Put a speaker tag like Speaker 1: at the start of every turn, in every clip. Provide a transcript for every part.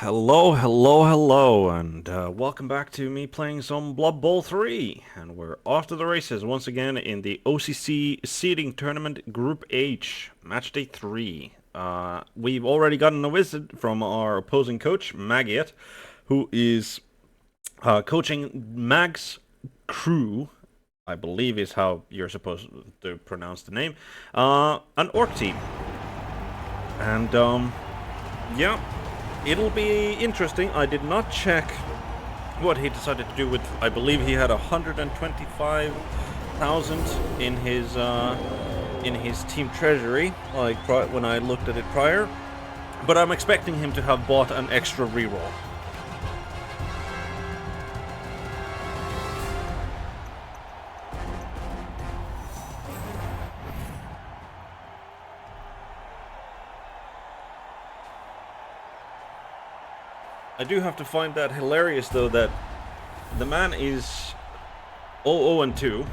Speaker 1: Hello, and welcome back to me playing some Blood Bowl 3. And we're off to the races once again in the OCC Seeding Tournament Group H, Match Day 3. We've already gotten a visit from our opposing coach, Maggiot, who is coaching Magg's crew, I believe is how you're supposed to pronounce the name, an Orc team. And, yeah. It'll be interesting. I did not check what he decided to do with. I believe he had 125,000 in his team treasury, like when I looked at it prior. But I'm expecting him to have bought an extra reroll. I do have to find that hilarious, though, that the man is 0-2,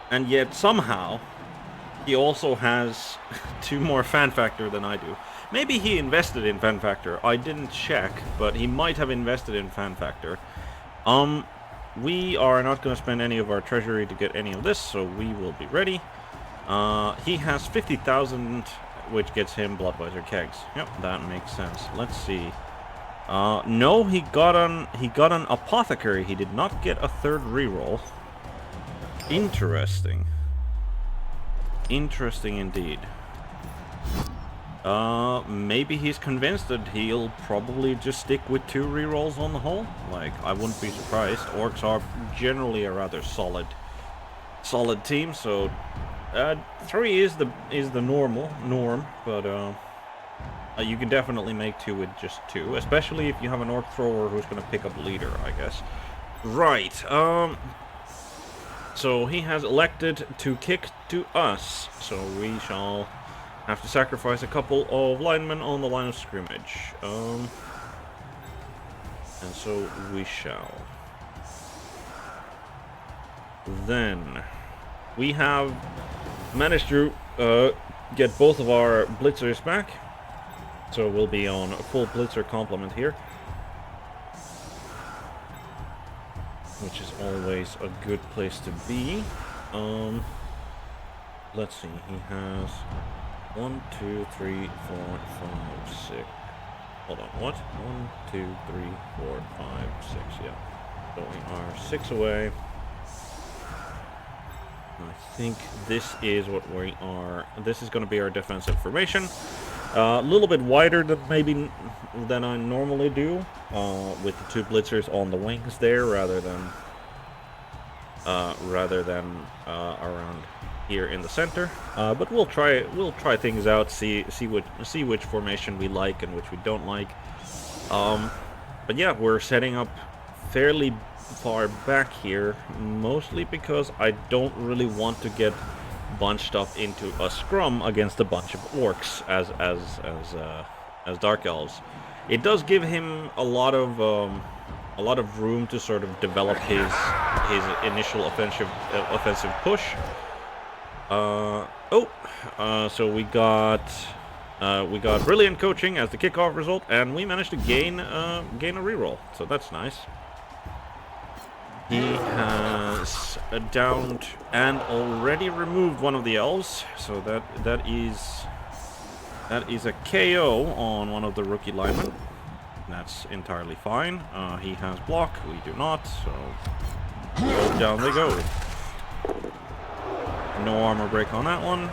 Speaker 1: and yet somehow he also has 2 more fan factor than I do. Maybe he invested in fan factor. I didn't check, but he might have invested in fan factor. We are not going to spend any of our treasury to get any of this, so we will be ready. He has 50,000, which gets him Bloodweiser kegs. Yep, that makes sense. Let's see. No, he got an apothecary. He did not get a third reroll. Interesting. Interesting indeed. Maybe he's convinced that he'll probably just stick with 2 rerolls on the whole. Like, I wouldn't be surprised. Orcs are generally a rather solid team, so 3 is the norm, but you can definitely make 2 with just 2, especially if you have an Orc thrower who's going to pick up leader, I guess. Right, so he has elected to kick to us, so we shall have to sacrifice a couple of linemen on the line of scrimmage. And so we shall. Then, we have managed to get both of our blitzers back. So we'll be on a full blitzer complement here, which is always a good place to be. Let's see, he has 1, 2, 3, 4, 5, 6. Hold on, what? 1, 2, 3, 4, 5, 6, yeah. So we are 6 away. I think this is what we are. This is going to be our defensive formation. A little bit wider than I normally do, with the 2 blitzers on the wings there, rather than around here in the center. But we'll try things out, see which formation we like and which we don't like. But yeah, we're setting up fairly far back here, mostly because I don't really want to get bunched up into a scrum against a bunch of orcs as dark elves. It does give him a lot of room to sort of develop his initial offensive push. So we got brilliant coaching as the kickoff result, and we managed to gain a reroll. So that's nice. He has downed and already removed one of the elves, so that is a KO on one of the rookie linemen. That's entirely fine. He has block, we do not, so down they go. No armor break on that one,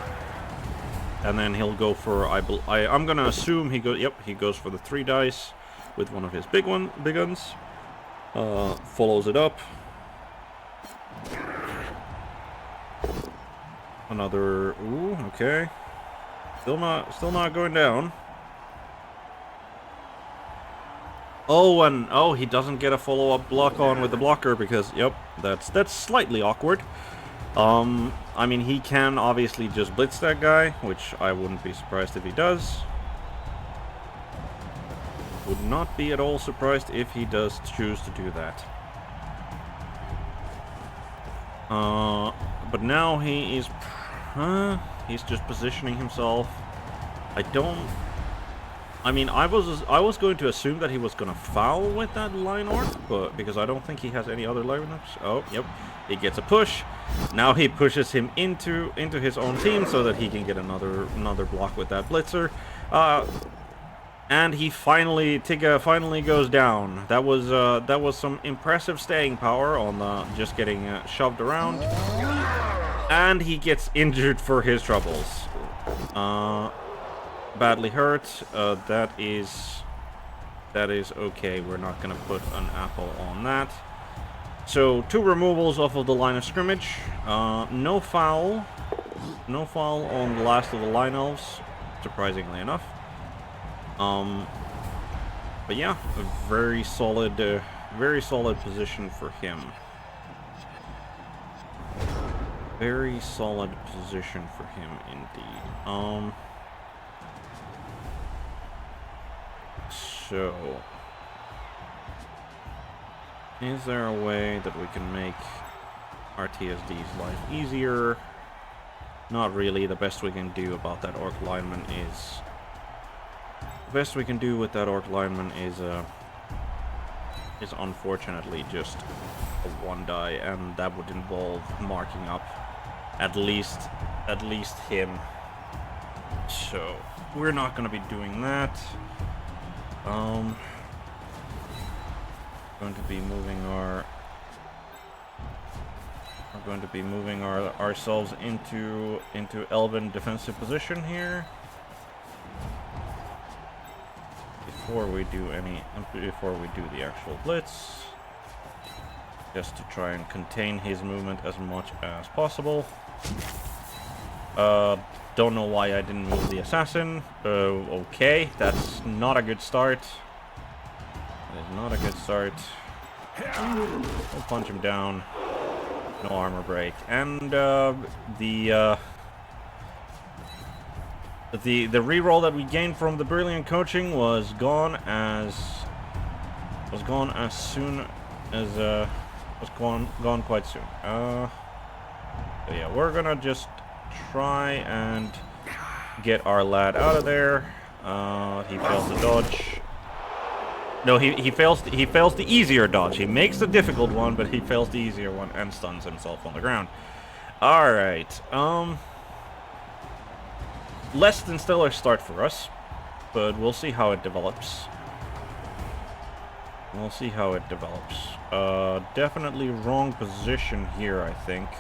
Speaker 1: and then he'll go for I'm gonna assume he goes. Yep, he goes for the 3 dice with one of his big guns. Follows it up. Another, ooh, okay. Still not going down. Oh, he doesn't get a follow-up block on with the blocker because, yep, that's slightly awkward. I mean, he can obviously just blitz that guy, which I wouldn't be surprised if he does. Would not be at all surprised if he does choose to do that. But now he is, he's just positioning himself. I don't I mean, I was going to assume that he was gonna foul with that line orc, but because I don't think he has any other lineups. Oh, yep, he gets a push. Now he pushes him into his own team so that he can get another block with that blitzer. And he Tigga finally goes down. That was some impressive staying power on just getting shoved around. And he gets injured for his troubles. Badly hurt. That is okay. We're not gonna put an apple on that. So 2 removals off of the line of scrimmage. No foul on the last of the line elves, surprisingly enough. But yeah, a very solid position for him. Very solid position for him indeed. So, is there a way that we can make our TSD's life easier? Not really. The best we can do about that orc lineman is... The best we can do with that orc lineman is unfortunately just a 1-die, and that would involve marking up at least him. So, we're not going to be doing that. Going to be moving ourselves into elven defensive position here before we do the actual blitz, just to try and contain his movement as much as possible. Don't know why I didn't move the assassin. Okay, that's not a good start. That is not a good start. We'll punch him down. No armor break. And the reroll that we gained from the brilliant coaching was gone quite soon. So yeah, we're gonna just try and get our lad out of there. He fails the dodge. No, he fails the easier dodge. He makes the difficult one, but he fails the easier one and stuns himself on the ground. Alright, less than stellar start for us, but we'll see how it develops. Definitely wrong position here, I think.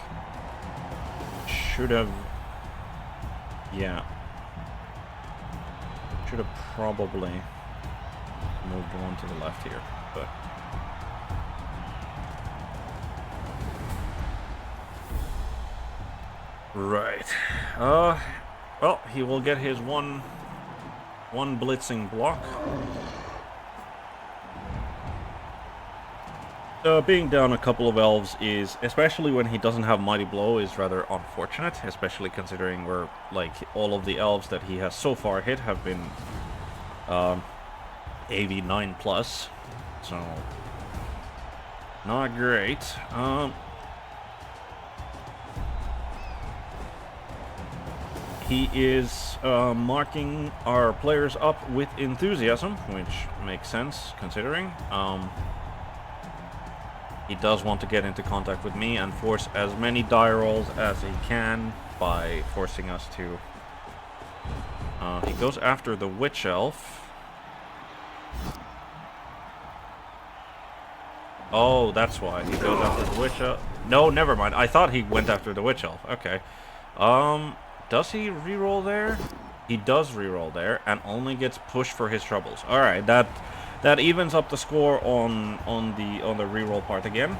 Speaker 1: Should have... Yeah. Should have probably moved one to the left here, but... Right. Well, he will get his one blitzing block. Being down a couple of elves is, especially when he doesn't have Mighty Blow, is rather unfortunate, especially considering we're, like, all of the elves that he has so far hit have been AV 9+, so not great. He is marking our players up with enthusiasm, which makes sense considering. He does want to get into contact with me and force as many die rolls as he can by forcing us to... he goes after the Witch Elf. Oh, that's why. He goes after the Witch Elf. No, never mind. I thought he went after the Witch Elf. Okay. Does he reroll there? He does reroll there and only gets pushed for his troubles. Alright, that evens up the score on the reroll part again.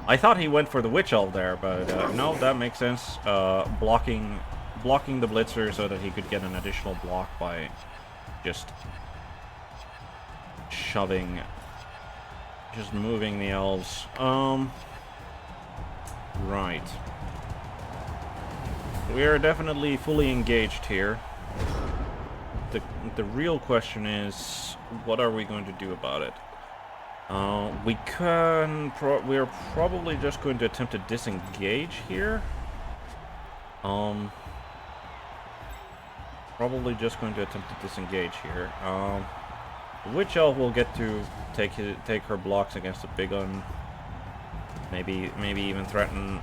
Speaker 1: I thought he went for the Witch Elf there, but no, that makes sense. Blocking the Blitzer so that he could get an additional block by just moving the elves. Right. We are definitely fully engaged here. The real question is, what are we going to do about it? We're probably just going to attempt to disengage here. probably just going to attempt to disengage here. The Witch Elf will get to take her blocks against the big one. Maybe even threaten.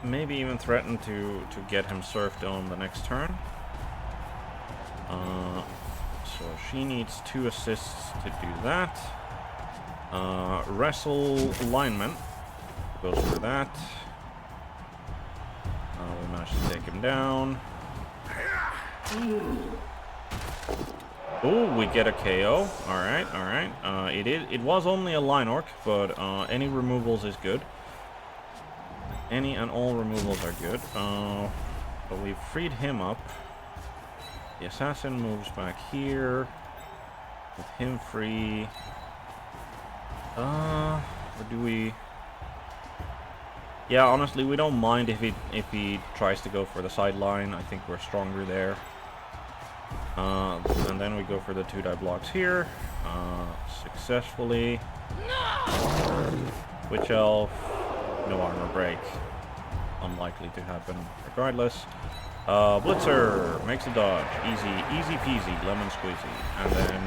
Speaker 1: Maybe even threaten to get him surfed on the next turn. So she needs 2 assists to do that. Wrestle Alignment goes for that. We managed to take him down. Oh, we get a KO. Alright, alright. It was only a line orc, but any removals is good. Any and all removals are good. But we've freed him up. The assassin moves back here. With him free. Or do we... Yeah, honestly, we don't mind if he tries to go for the sideline. I think we're stronger there. And then we go for the 2-die blocks here. Successfully. Witch Elf. No armor break. Unlikely to happen regardless. Blitzer makes a dodge. Easy peasy, lemon squeezy. And then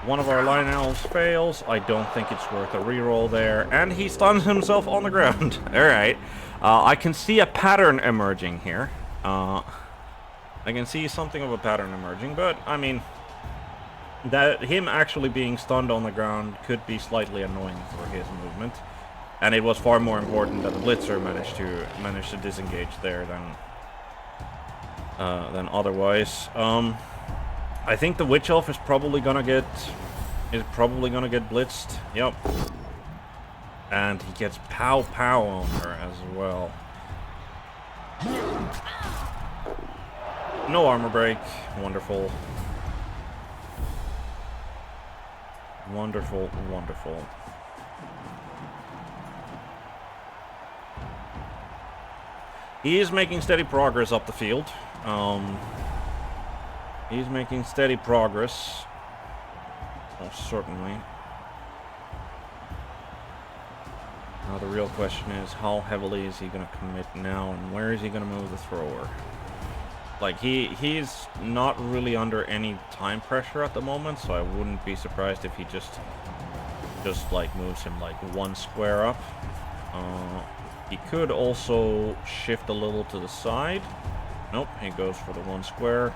Speaker 1: one of our line elves fails. I don't think it's worth a reroll there. And he stuns himself on the ground. Alright. I can see a pattern emerging here. I can see something of a pattern emerging, but I mean, that him actually being stunned on the ground could be slightly annoying for his movement, and it was far more important that the Blitzer managed to disengage there than otherwise. I think the Witch Elf is probably gonna get blitzed. Yep, and he gets pow on her as well. No armor break. Wonderful. Wonderful, wonderful. He is making steady progress up the field. He's making steady progress. Most certainly. Now the real question is, how heavily is he going to commit now, and where is he going to move the thrower? Like, he's not really under any time pressure at the moment, so I wouldn't be surprised if he just like moves him like 1 square up. He could also shift a little to the side. Nope, he goes for the 1 square.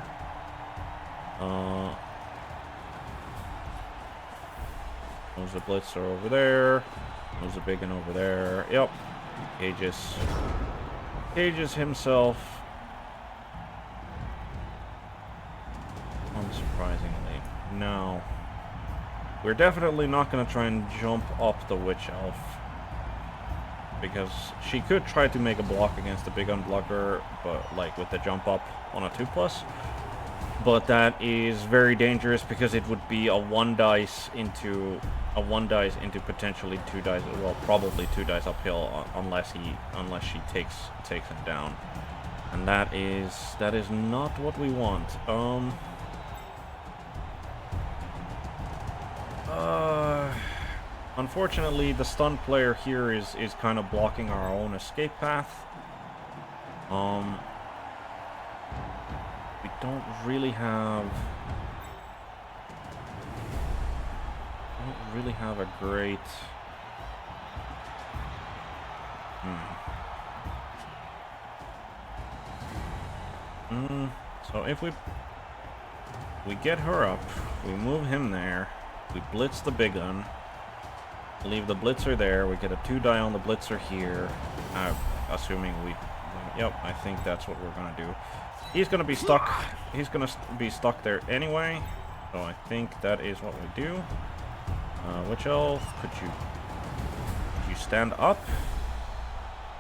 Speaker 1: Moves the Blitzer over there. Moves the big one over there. Yep. Cages himself. Unsurprisingly. Now, we're definitely not going to try and jump up the Witch Elf, because she could try to make a block against the big unblocker, but like with the jump up on a 2+. But that is very dangerous because it would be a 1 dice into potentially 2 dice. Well, probably 2 dice uphill unless she takes him down, and that is not what we want. Unfortunately, the stunned player here is kind of blocking our own escape path. We don't really have a great... So if we get her up, we move him there, we blitz the big gun, leave the Blitzer there, we get a 2-die on the Blitzer here, assuming yep, I think that's what we're gonna do. He's gonna be stuck there anyway, so I think that is what we do. Witch Elf, could you stand up?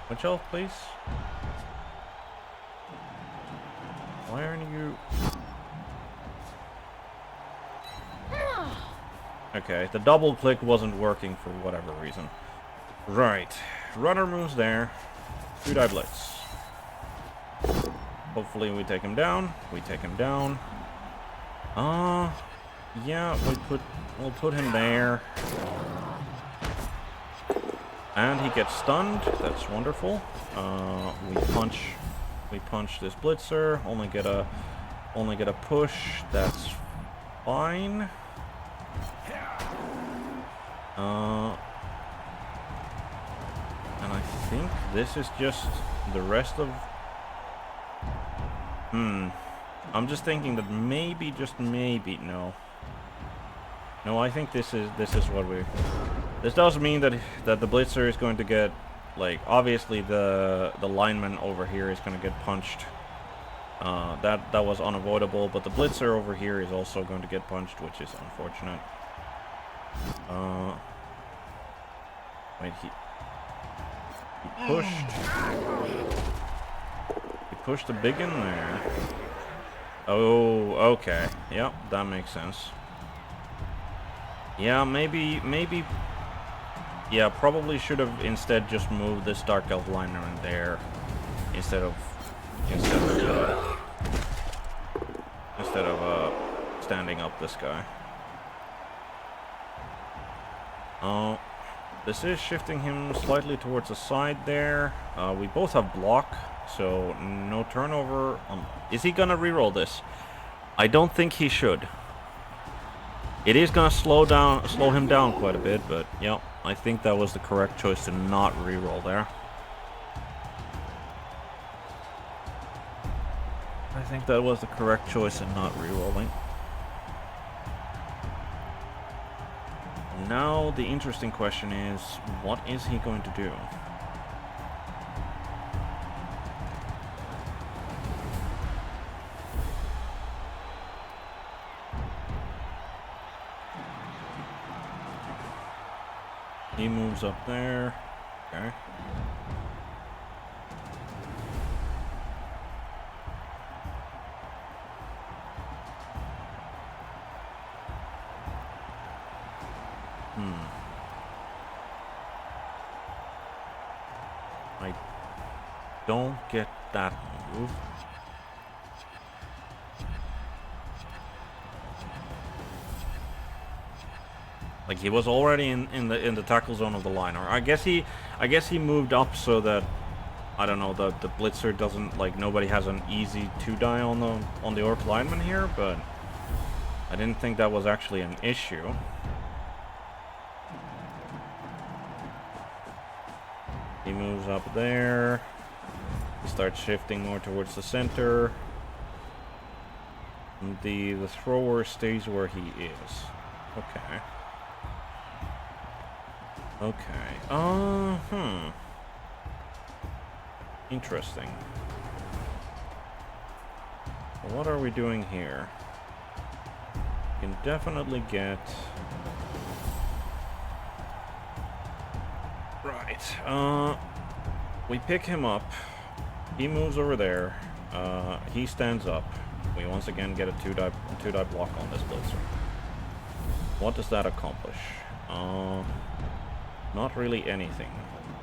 Speaker 1: Witch Elf, please. Why aren't you... Okay, the double click wasn't working for whatever reason. Right. Runner moves there. 2-die blitz. Hopefully we take him down. We take him down. Yeah, we'll put him there. And he gets stunned. That's wonderful. We We punch this blitzer. Only get a push. That's fine. And I think this is just the rest of... I'm just thinking that maybe, just maybe, no. No, I think this is what we... This does mean that the blitzer is going to get, like, obviously the lineman over here is going to get punched. That was unavoidable, but the blitzer over here is also going to get punched, which is unfortunate. Wait, he pushed the big in there. Oh, okay. Yep, that makes sense. Yeah, maybe. Yeah, probably should have instead just moved this Dark Elf liner in there instead of standing up this guy. Oh, this is shifting him slightly towards the side there. We both have block, so no turnover. Is he gonna reroll this? I don't think he should. It is gonna slow him down quite a bit, but yeah, I think that was the correct choice to not reroll there. I think that was the correct choice in not rerolling. Now the interesting question is, what is he going to do? He moves up there. Okay. I don't get that move. Like, he was already in the tackle zone of the liner. I guess he moved up so that, I don't know, the blitzer doesn't, like, nobody has an easy 2-die on the Orc lineman here, but I didn't think that was actually an issue. He moves up there. He starts shifting more towards the center. And the thrower stays where he is. Okay. Okay. Interesting. Well, what are we doing here? We can definitely get... Right. We pick him up. He moves over there. He stands up. We once again get a 2-die block on this blitzer. What does that accomplish? Not really anything.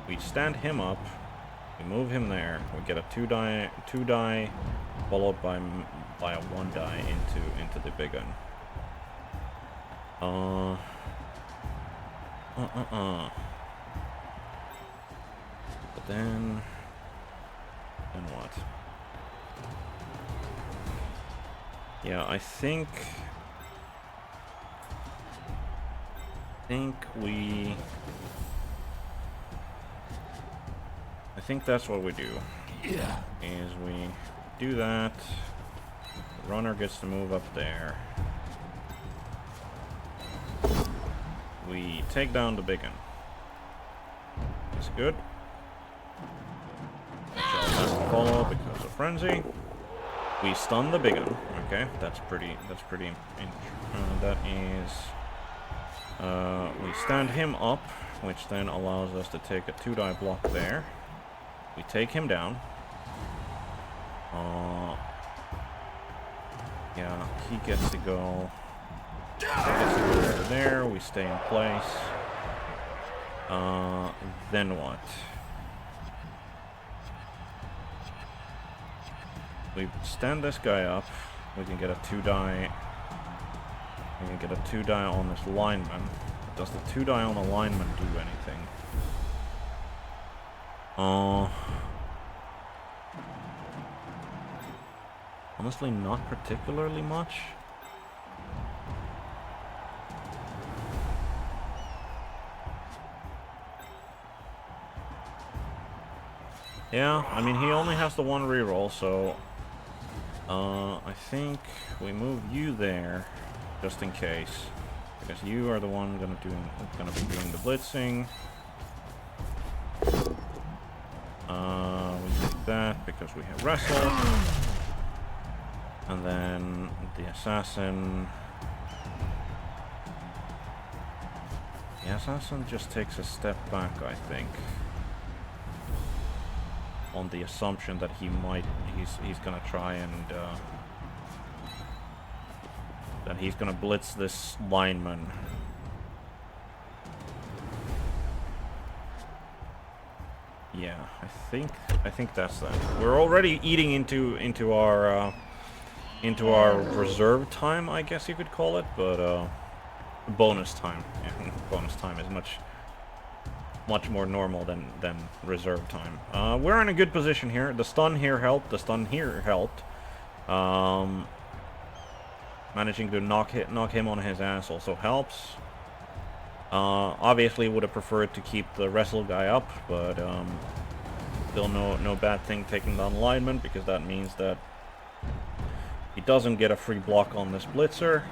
Speaker 1: We stand him up. We move him there. We get a 2-die followed by a 1-die into the big gun. But then what? Yeah, I think that's what we do. Yeah. Is we do that. The runner gets to move up there. We take down the big one. That's good. Shall have to follow because of frenzy. We stun the big one. Okay, that's pretty. That is. We stand him up, which then allows us to take a 2-die block there. We take him down. Yeah, he gets to go. Over there. We stay in place. Then what? We stand this guy up. We can get a 2-die. We can get a 2-die on this lineman. Does the 2-die on the lineman do anything? Honestly, not particularly much. Yeah, I mean, he only has the one reroll, so I think we move you there just in case, because you are the one gonna be doing the blitzing. We take that because we have wrestle, and then the assassin. The assassin just takes a step back, I think, on the assumption that he's gonna try and that he's gonna blitz this lineman. Yeah, I think that's that. We're already eating into our reserve time, I guess you could call it, but bonus time. Yeah, bonus time is much more normal than reserve time. We're in a good position here. The stun here helped. The stun here helped. Managing to knock him on his ass also helps. Obviously would have preferred to keep the wrestle guy up, but still no bad thing taking down lineman, because that means that he doesn't get a free block on this blitzer.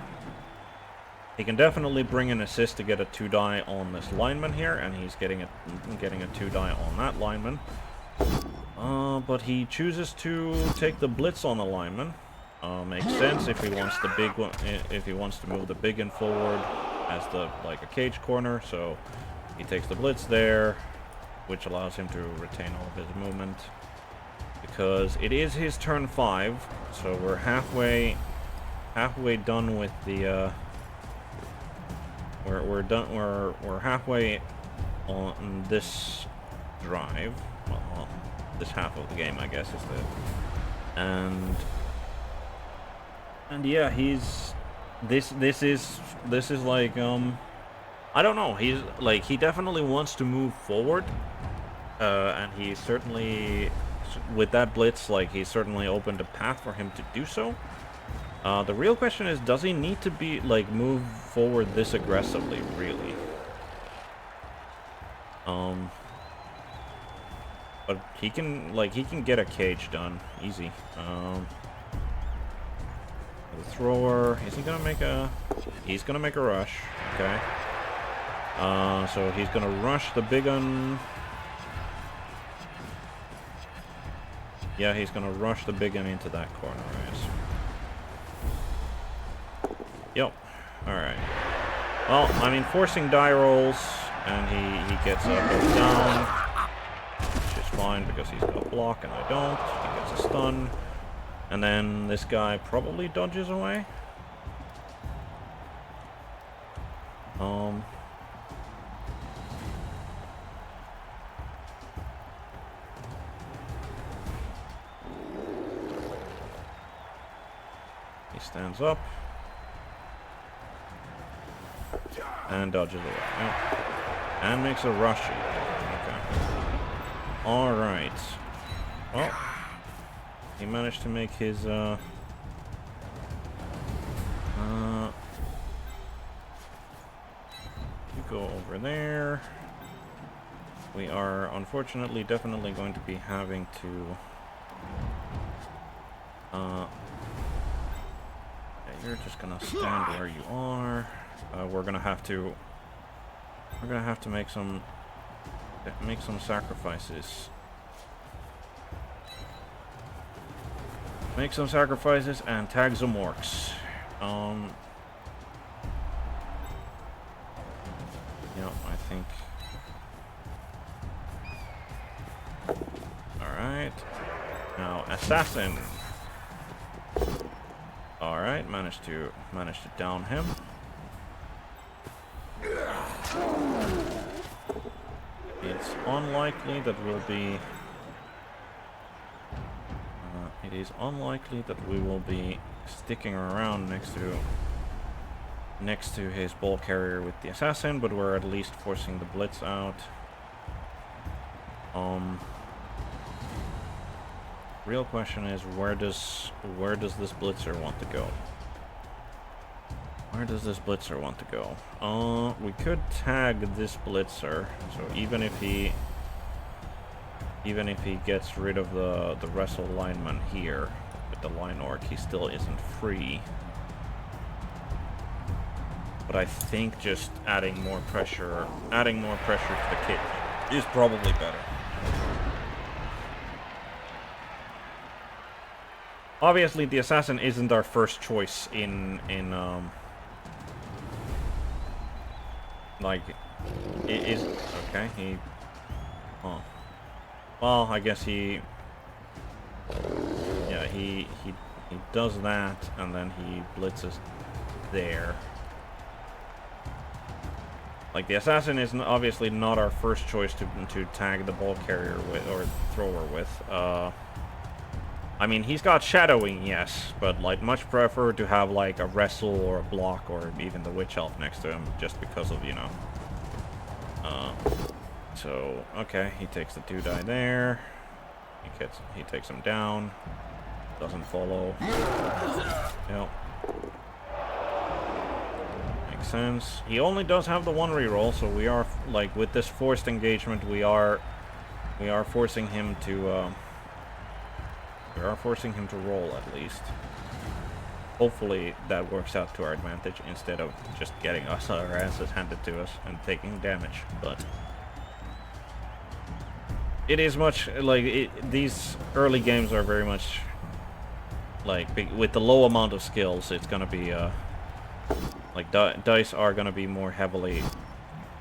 Speaker 1: He can definitely bring an assist to get a 2-die on this lineman here, and he's getting a 2-die on that lineman. But he chooses to take the blitz on the lineman. Makes sense if he wants the big one, if he wants to move the big one forward as like a cage corner. So he takes the blitz there, which allows him to retain all of his movement, because it is his turn 5. So we're halfway done with the. We're halfway on this drive. Well, this half of the game, I guess, is the and yeah, he's this is like I don't know. He's like, he definitely wants to move forward, and he certainly, with that blitz, like, he's certainly opened a path for him to do so. The real question is, does he need to be, like, move forward this aggressively, really? But he can get a cage done, easy. The thrower, is he gonna make a... He's gonna make a rush, okay. So he's gonna rush the big un. Yeah, he's gonna rush the big un into that corner, I guess. Yep. Alright. Well, I mean, forcing die rolls, and he gets both down, which is fine because he's got a block and I don't. He gets a stun. And then this guy probably dodges away. He stands up. And dodges away. Yep. And makes a rush. Okay. Alright. Well, he managed to make his, you go over there. We are, unfortunately, definitely going to be having to, yeah, you're just gonna stand where you are. We're gonna have to make some sacrifices. Make some sacrifices and tag some orcs. Yeah, I think. Alright. Now, assassin. Alright, managed to down him. It's unlikely that we'll be... it is unlikely that we will be sticking around next to his ball carrier with the assassin, but we're at least forcing the blitz out. Real question is, where does this blitzer want to go? Where does this blitzer want to go? We could tag this blitzer, so even if he gets rid of the wrestle lineman here with the line orc, he still isn't free. But I think just adding more pressure to the kit is probably better. Obviously, the assassin isn't our first choice in like, it is, okay, he, oh, well, I guess he does that, and then he blitzes there. Like, the assassin is obviously not our first choice to tag the ball carrier with, or thrower with. I mean, he's got shadowing, yes, but, like, much prefer to have, like, a wrestle or a block or even the witch elf next to him, just because of, you know. So, okay, he takes the 2 die there. He takes him down. Doesn't follow. Yep. Makes sense. He only does have the 1 reroll, so we are, like, with this forced engagement, we are forcing him to, roll, at least. Hopefully that works out to our advantage, instead of just getting our asses handed to us and taking damage, but... It is much, like, these early games are very much, like, with the low amount of skills, it's gonna be, like, dice are gonna be more heavily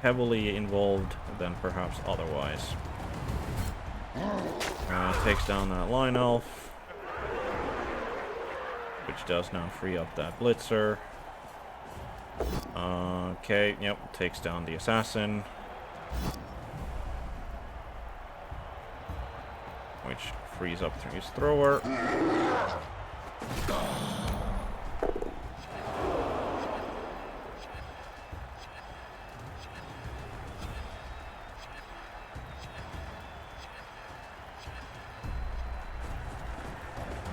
Speaker 1: involved than perhaps otherwise. Takes down that line elf, which does now free up that blitzer. Okay, yep, takes down the assassin, which frees up his thrower.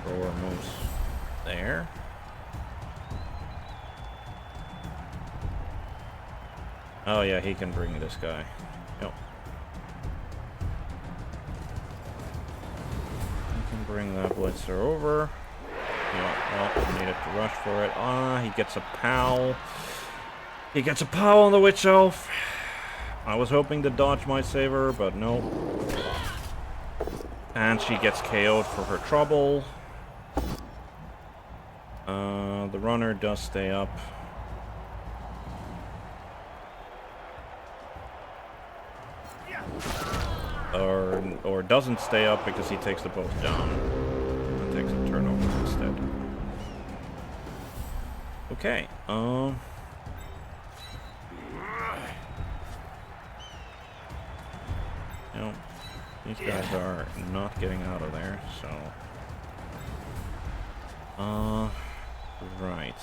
Speaker 1: Thrower moves there. Oh yeah, he can bring this guy. Yep. He can bring that blitzer over. Yep, well, needed to rush for it. He gets a POW. He gets a POW on the witch elf. I was hoping the dodge might save her, but no. And she gets KO'd for her trouble. The runner does stay up. Or doesn't stay up because he takes the both down. And takes a turnover instead. Okay, no, these guys are not getting out of there, so... right.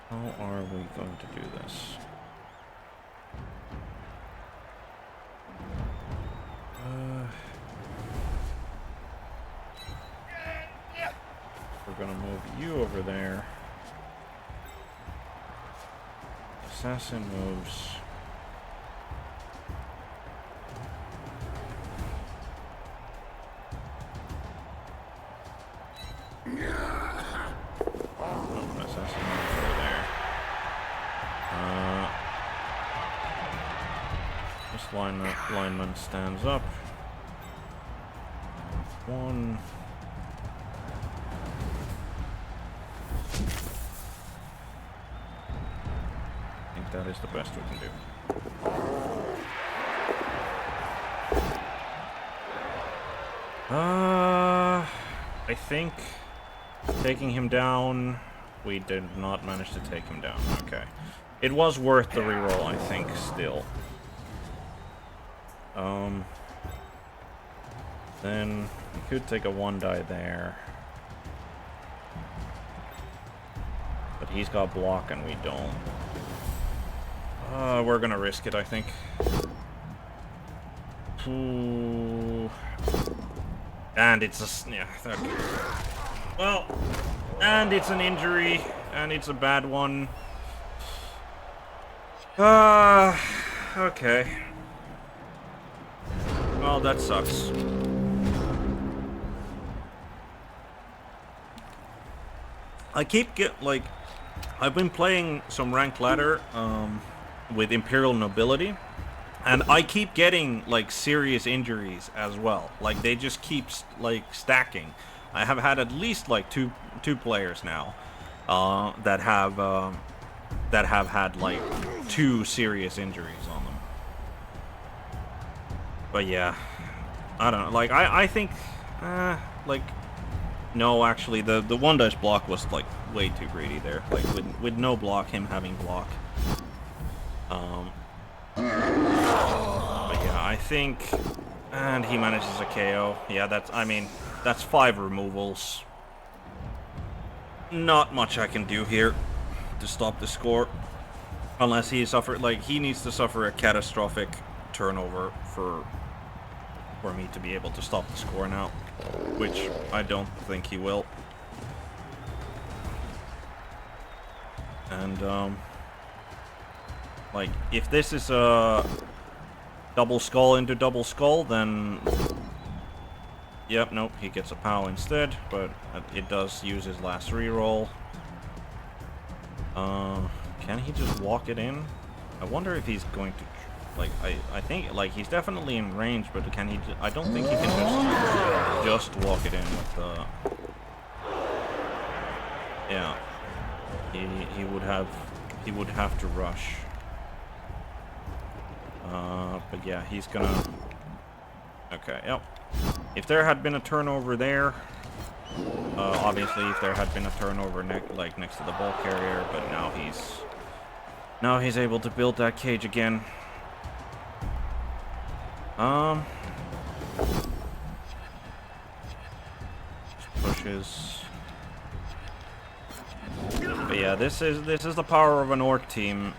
Speaker 1: How are we going to do this? We're gonna move you over there. Assassin moves. Assassin moves over there. This lineman stands up. 1. I think that is the best we can do. I think taking him down, we did not manage to take him down. Okay. It was worth the reroll, I think, still. Then we could take a 1 die there. But he's got block and we don't. We're gonna risk it, I think. Ooh. And it's a... yeah, okay. Well, and it's an injury, and it's a bad one. Okay. Well, that sucks. I keep I've been playing some ranked ladder, with Imperial Nobility, and I keep getting, like, serious injuries as well. Like, they just keep, like, stacking. I have had at least, like, two players now, that have had, like, 2 serious injuries on them. But yeah, I don't know. Like, I think, like, no, actually, the 1 dice block was, like, way too greedy there. Like, with no block, him having block. But yeah, I think, and he manages a KO. Yeah, that's 5 removals. Not much I can do here to stop the score. Unless he he needs to suffer a catastrophic turnover for me to be able to stop the score now. Which I don't think he will. And, like, if this is a double skull into double skull, then... Yep, nope, he gets a POW instead, but it does use his last reroll. Can he just walk it in? I wonder if he's going to... Like, I think, like, he's definitely in range, but can he... I don't think he can just walk it in with the... Yeah. He would have to rush. But yeah, he's gonna... Okay, yep. If there had been a turnover there... obviously, if there had been a turnover next to the ball carrier, but now he's able to build that cage again. Pushes. But yeah, this is the power of an orc team.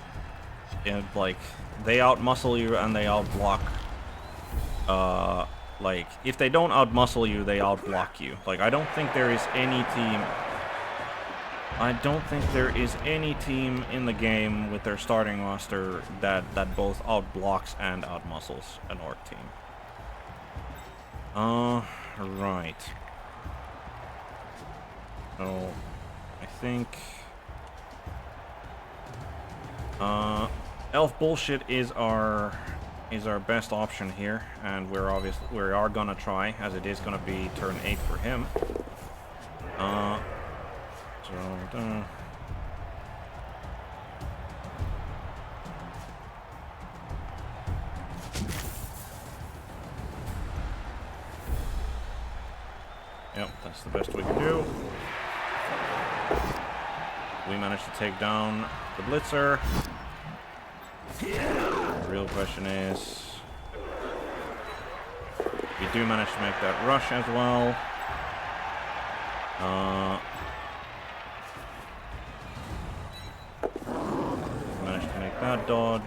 Speaker 1: And like, they outmuscle you and they outblock. Like, if they don't outmuscle you, they outblock you. Like, I don't think there is any team in the game with their starting roster that both outblocks and outmuscles an orc team. Right. So, I think... Elf Bullshit is our best option here, and we are gonna try, as it is gonna be turn 8 for him. Yep, that's the best we can do. We managed to take down the Blitzer. The real question is... we do manage to make that rush as well. Managed to make that dodge.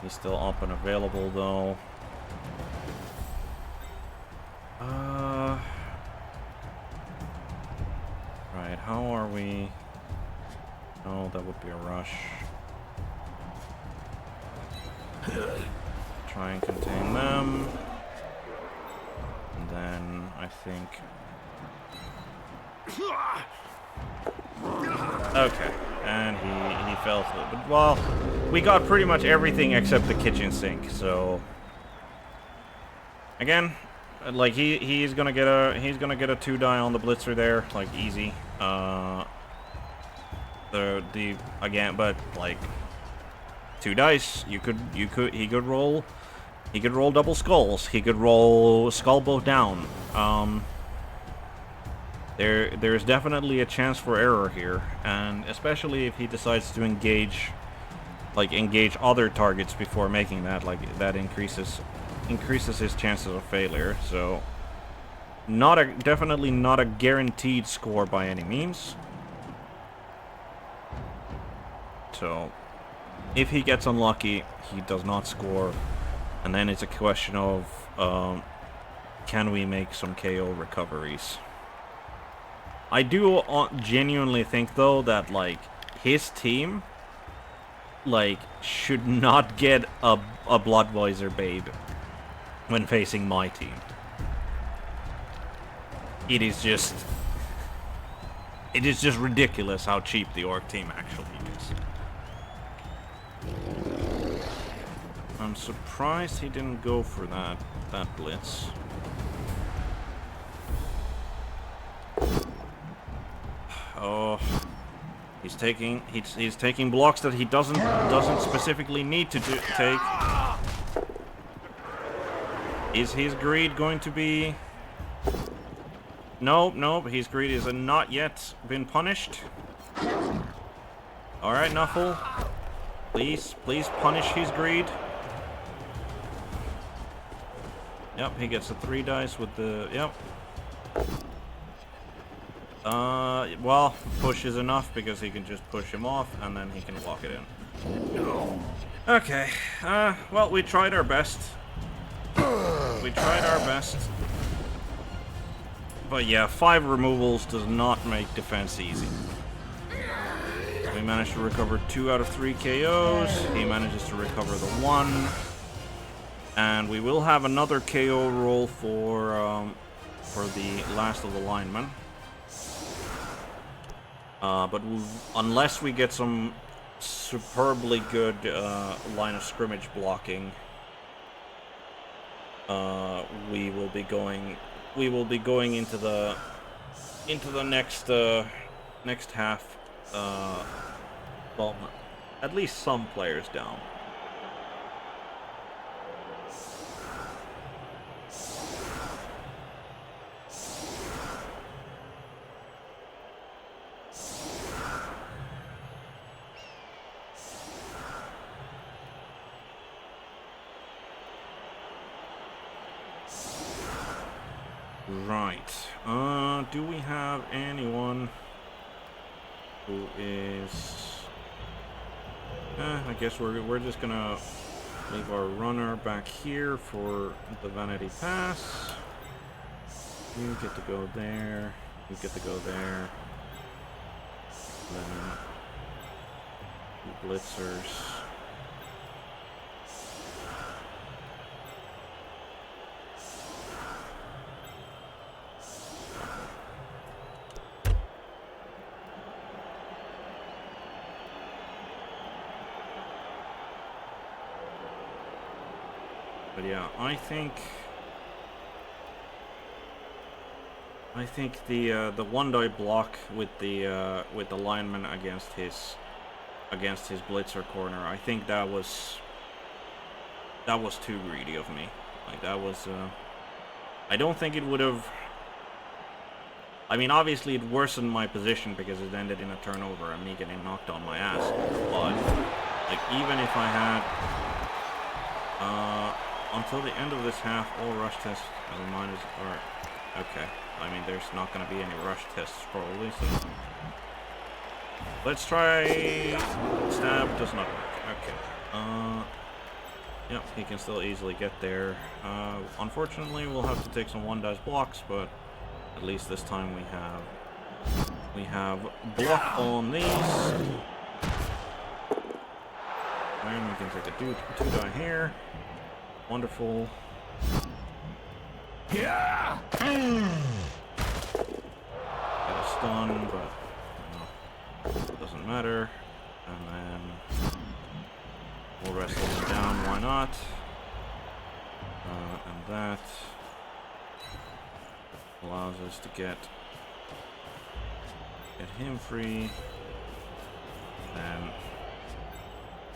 Speaker 1: He's still up and available though. Right, how are we? Oh, that would be a rush. Try and contain them. And then I think... Okay, and he fell through. But, well, we got pretty much everything except the kitchen sink, so... Again, like, he's gonna get a 2 die on the Blitzer there, like, easy. Again, but, like, 2 dice, he could roll double skulls, he could roll skull both down. There's definitely a chance for error here, and especially if he decides to engage other targets before making that, like, that increases his chances of failure. So definitely not a guaranteed score by any means. So If he gets unlucky, he does not score. And then it's a question of, can we make some KO recoveries? I do genuinely think, though, that, like, his team, like, should not get a Bloodweiser babe when facing my team. It is just ridiculous how cheap the Orc team actually is. I'm surprised he didn't go for that blitz. Oh, he's taking blocks that he doesn't specifically need to take. Is his greed going to be? Nope. His greed is not yet been punished. All right, Nuffle. Please punish his greed. Yep, he gets a 3 dice with the yep. Well, push is enough because he can just push him off and then he can walk it in. Okay, well, we tried our best. But yeah, 5 removals does not make defense easy. We managed to recover 2 out of 3 KOs. He manages to recover the 1. And we will have another KO roll for the last of the linemen. But unless we get some superbly good line of scrimmage blocking, we will be going into the next half. Well, at least some players down. Right. Do we have anyone who is? I guess we're just gonna leave our runner back here for the vanity pass. You get to go there. You get to go there. Then blitzers. But yeah, I think the 1-die block with the lineman against his blitzer corner, I think that was too greedy of me. Like that was I don't think it would have. I mean, obviously it worsened my position because it ended in a turnover and me getting knocked on my ass. But like even if I had until the end of this half, all rush tests as a minus are okay. I mean, there's not going to be any rush tests probably, so let's try stab. Does not work. Okay. Yep, he can still easily get there. Unfortunately, we'll have to take some 1-dice blocks, but at least this time we have block on these. And we can take a 2-die here. Wonderful. Yeah. Get a stun, but it doesn't matter. And then we'll wrestle him down. Why not? And that allows us to get him free. And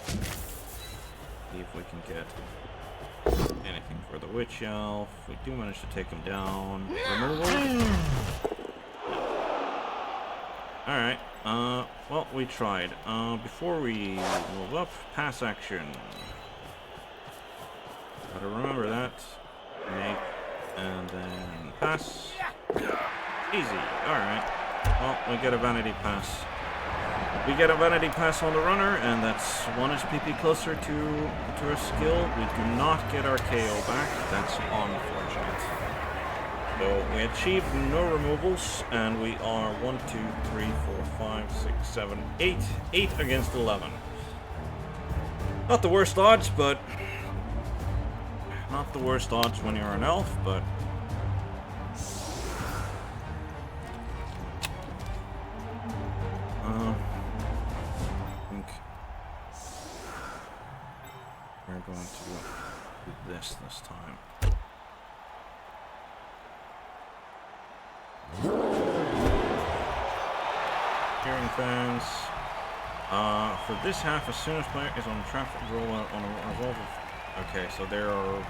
Speaker 1: see if we can get anything for the witch elf. We do manage to take him down. Removal. Alright. Well, we tried. Before we move up, pass action. Gotta remember that. Make and then pass. Easy. Alright. Well, we get a vanity pass. We get a vanity pass on the runner, and that's 1 SPP closer to a skill. We do not get our KO back. That's unfortunate. So we achieved no removals, and we are 1, 2, 3, 4, 5, 6, 7, 8. 8 against 11. Not the worst odds, but... Not the worst odds when you're an elf, but... We're going to do this time. Hearing fans. For this half, as soon as player is on traffic roll on a resolve of... Okay, so there are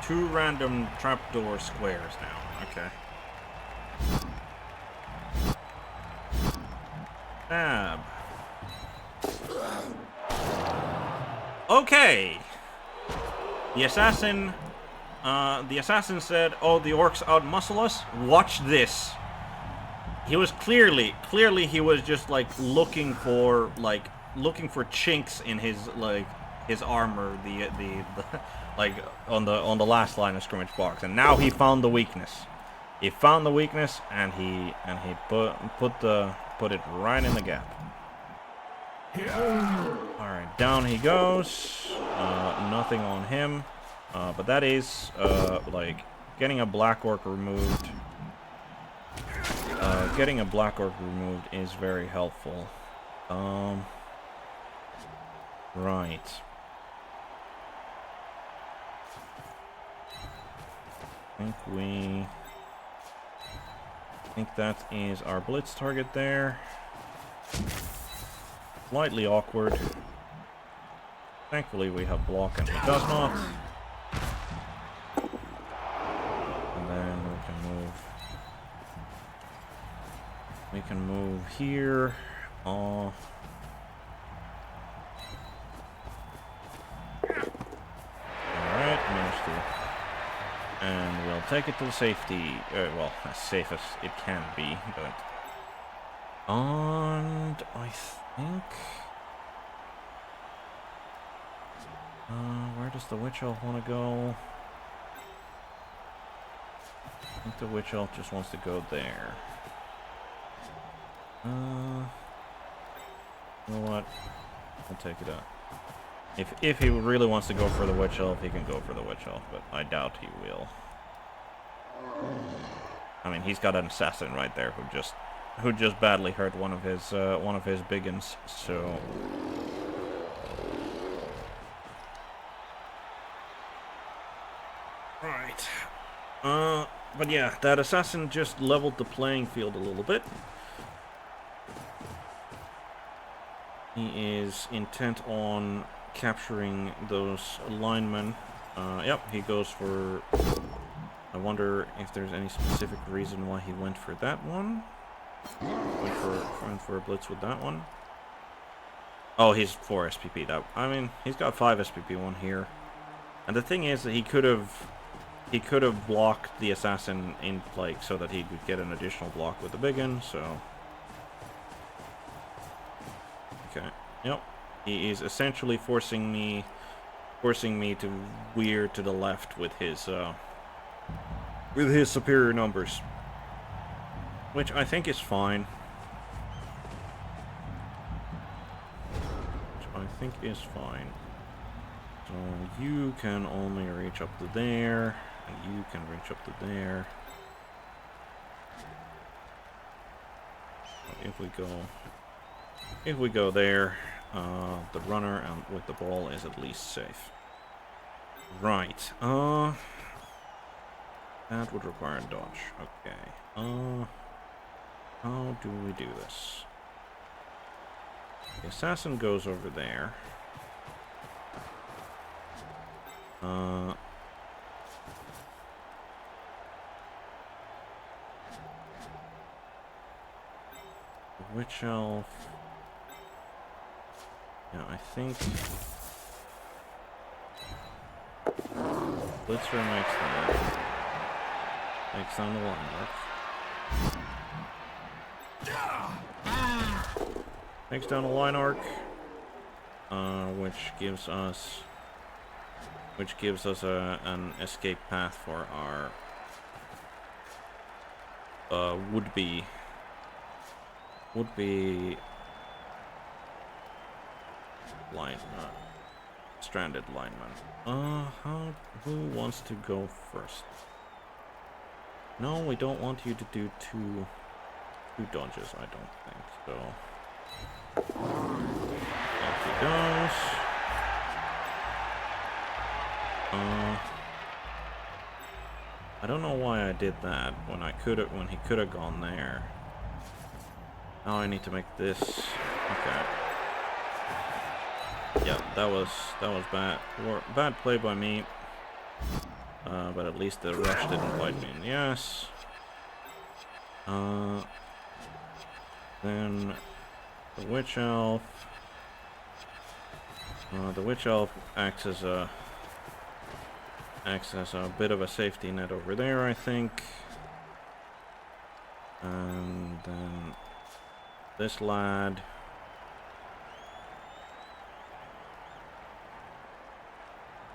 Speaker 1: 2 random trapdoor squares now. Okay. Fab. Okay. The assassin said, "Oh, the orcs outmuscle us. Watch this." He was clearly he was just like looking for chinks in his armor, the like on the last line of scrimmage box, and now he found the weakness. He found the weakness, and he put it right in the gap. Alright, down he goes. Nothing on him. But that is, like, getting a black orc removed. Getting a black orc removed is very helpful. Right. I think that is our blitz target there. Slightly awkward. Thankfully we have block and he does not. And then we can move here. Alright, managed to. And we'll take it to the safety. Well, as safe as it can be, but... And I think... where does the witch elf want to go? I think the witch elf just wants to go there. You know what? I'll take it out. If he really wants to go for the witch elf, he can go for the witch elf, but I doubt he will. I mean, he's got an assassin right there who just badly hurt one of his biggins, so... Right. But yeah, that assassin just leveled the playing field a little bit. He is intent on capturing those linemen. Yep, he goes for... I wonder if there's any specific reason why he went for that one. Went for a blitz with that one. Oh, he's 4 SPP. That, I mean, he's got 5 SPP one here. And the thing is that he could have blocked the assassin in like so that he could get an additional block with the biggin, so... Okay. Yep. He is essentially forcing me to veer to the left with his superior numbers, which I think is fine. So you can only reach up to there, and you can reach up to there. If we go there, the runner with the ball is at least safe. Right. That would require a dodge. Okay. How do we do this? The assassin goes over there. Witch elf. Yeah, I think Blitzer makes that. Makes on the line work. Takes down a line arc, which gives us an escape path for our would-be line stranded lineman. Who wants to go first? No, we don't want you to do two dodges, I don't think, so... Off he goes. I don't know why I did that when he could have gone there. Now I need to make this. Okay. Yeah, that was bad. Bad play by me. But at least the rush didn't bite me in the ass. Then the witch elf. The witch elf acts as a bit of a safety net over there, I think. And then this lad.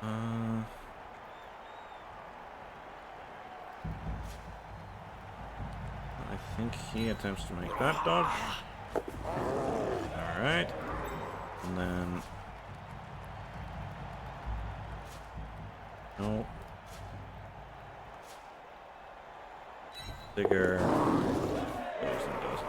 Speaker 1: I think he attempts to make that dodge. Alright. And then... No. Digger goes and does it.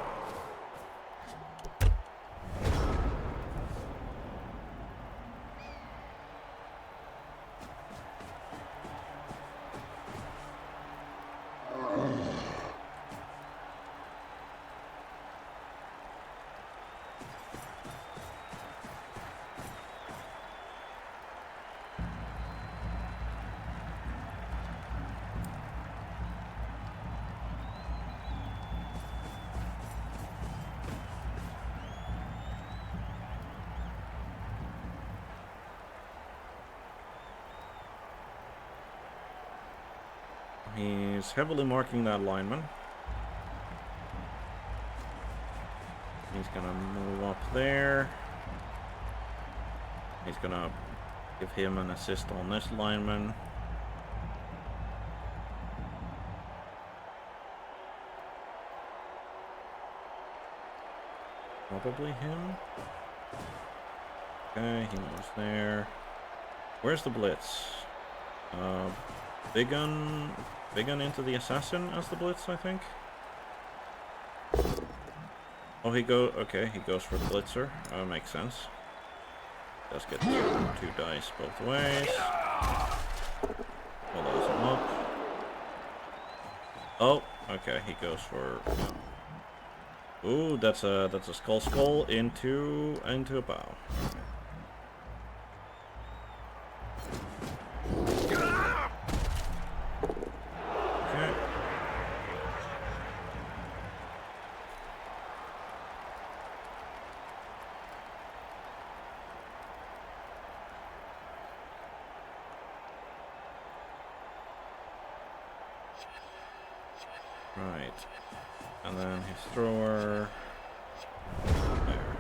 Speaker 1: He's heavily marking that lineman. He's gonna move up there. He's gonna give him an assist on this lineman. Probably him. Okay, he moves there. Where's the blitz? Big gun into the assassin as the blitz, I think. Oh, he goes for the blitzer. Makes sense. Does get two dice both ways. Follows him up. Oh, okay, he goes for... Ooh, that's a skull into a bow. Right, and then his thrower there.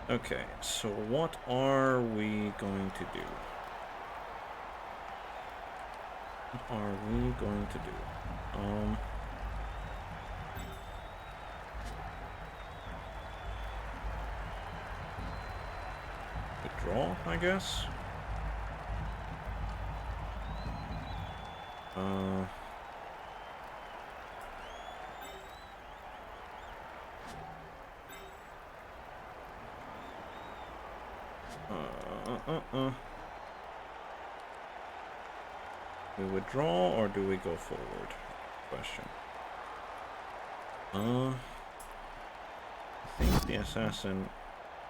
Speaker 1: Okay, so what are we going to do? What are we going to do? Withdraw, I guess. We withdraw or do we go forward? Question. I think the assassin.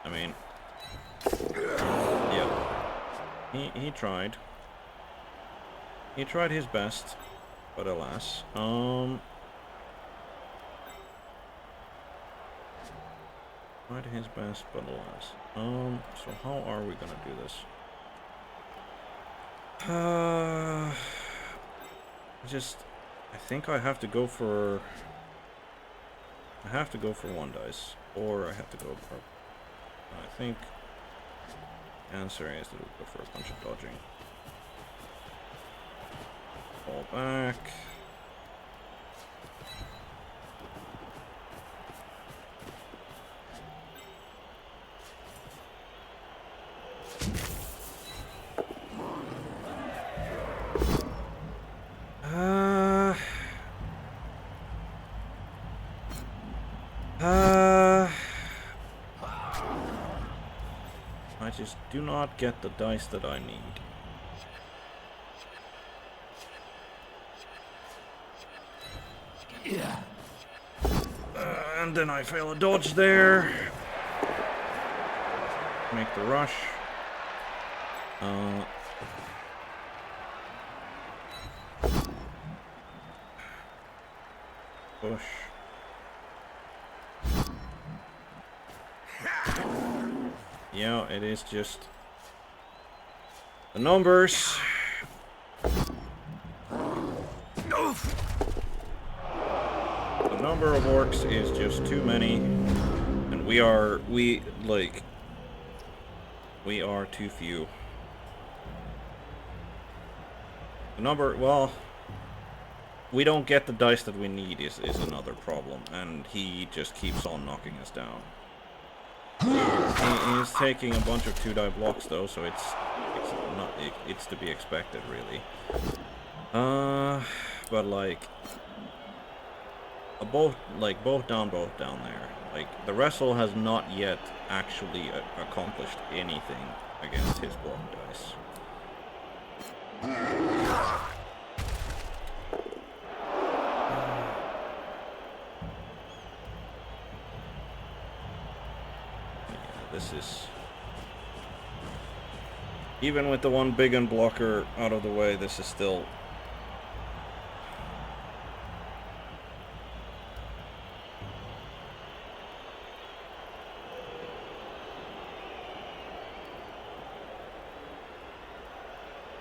Speaker 1: I mean, yeah. He tried. He tried his best, but alas. Tried his best, but alas. So how are we gonna do this? I think I have to go for one dice, or I have to go for... I think the answer is to go for a bunch of dodging. Fall back. I just do not get the dice that I need.
Speaker 2: Yeah.
Speaker 1: And then I fail a dodge there. Make the rush. Push. Yeah, it is just the numbers. The number of orcs is just too many, and we are too few. The number, well, we don't get the dice that we need is another problem, and he just keeps on knocking us down. He's taking a bunch of 2-die blocks though, so it's to be expected really. But like both down there. Like the wrestle has not yet actually accomplished anything against his block dice. This is... Even with the one big unblocker out of the way, this is still...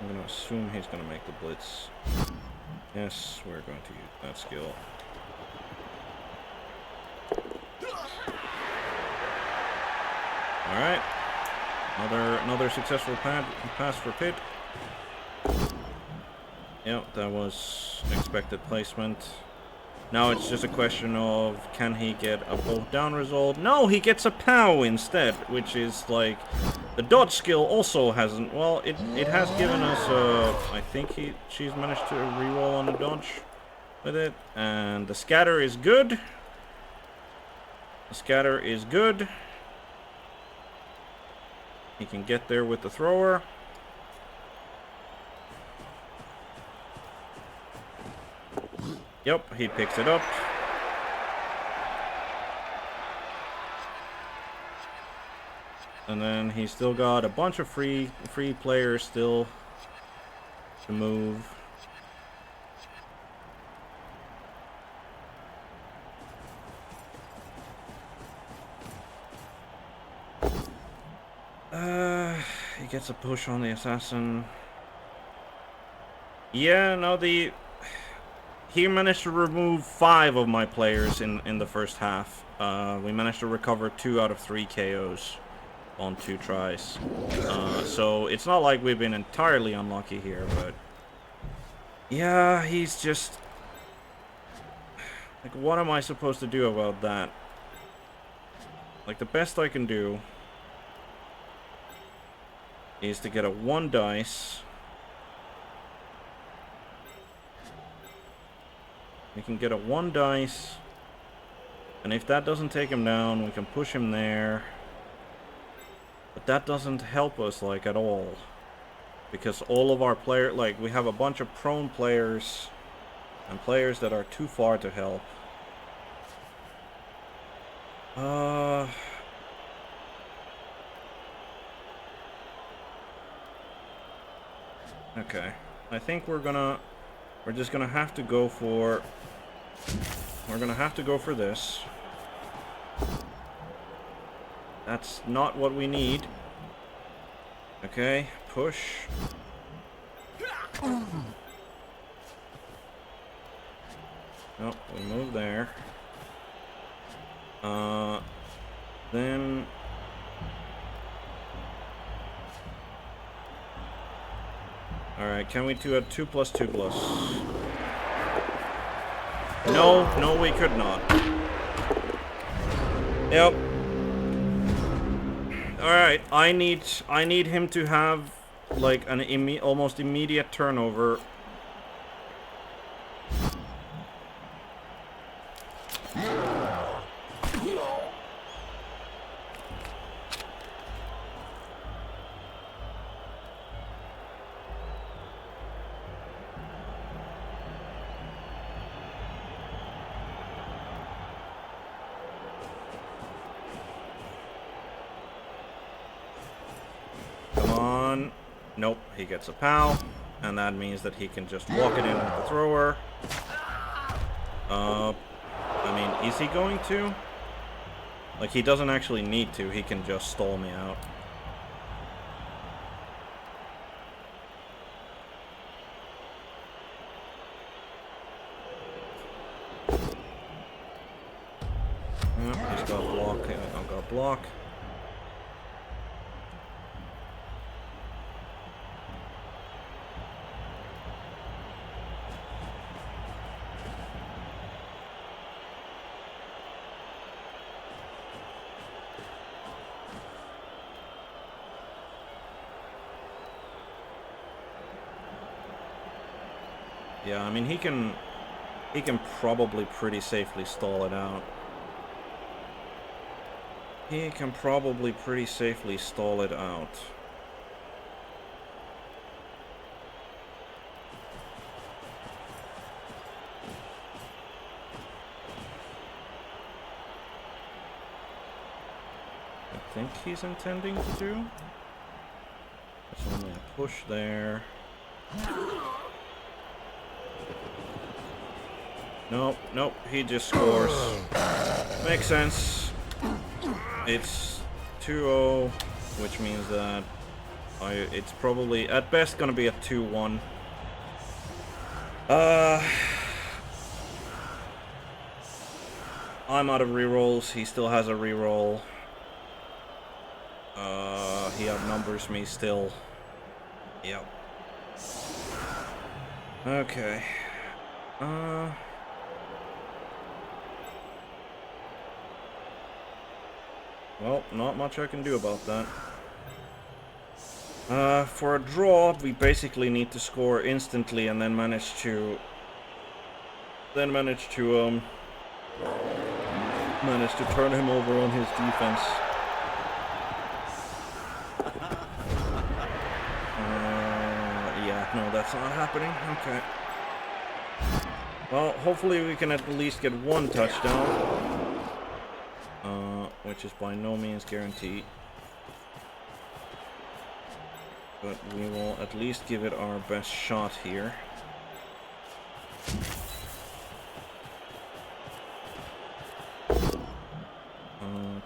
Speaker 1: I'm gonna assume he's gonna make the blitz. Yes, we're going to use that skill. Alright. Another successful pass for Pit. Yep, that was expected placement. Now it's just a question of, can he get a both down result? No, he gets a POW instead, which is like... The dodge skill also hasn't... Well, it has given us... I think she's managed to reroll on the dodge with it. And the scatter is good. The scatter is good. He can get there with the thrower. Yep, he picks it up. And then he's still got a bunch of free players still to move. He gets a push on the assassin. Yeah, no, he managed to remove 5 of my players in the first half. We managed to recover 2 out of 3 KOs on 2 tries. So it's not like we've been entirely unlucky here, but yeah, he's just like, what am I supposed to do about that? Like, the best I can do is to get a 1 dice. We can get a 1 dice, and if that doesn't take him down, we can push him there. But that doesn't help us, like, at all. Because all of our players, like, we have a bunch of prone players and players that are too far to help. Okay. I think we're just gonna have to go for... We're gonna have to go for this. That's not what we need. Okay, push. Nope, we move there. Then... Alright, can we do a 2+2+? No, we could not. Yep. Alright, I need him to have like an almost immediate turnover. Nope, he gets a POW, and that means that he can just walk it in with the thrower. I mean, is he going to? Like, he doesn't actually need to, he can just stall me out. Yep, he's got block, I've got block. Yeah, I mean, he can probably pretty safely stall it out. He can probably pretty safely stall it out. I think he's intending to do. There's only a push there. Nope, he just scores. Makes sense. It's 2-0, which means that it's probably, at best, gonna be a 2-1. I'm out of rerolls, he still has a reroll. He outnumbers me still. Yep. Okay. Well, not much I can do about that. For a draw, we basically need to score instantly and then manage to turn him over on his defense. Yeah, no, that's not happening. Okay. Well, hopefully we can at least get one touchdown. Which is by no means guaranteed. But we will at least give it our best shot here.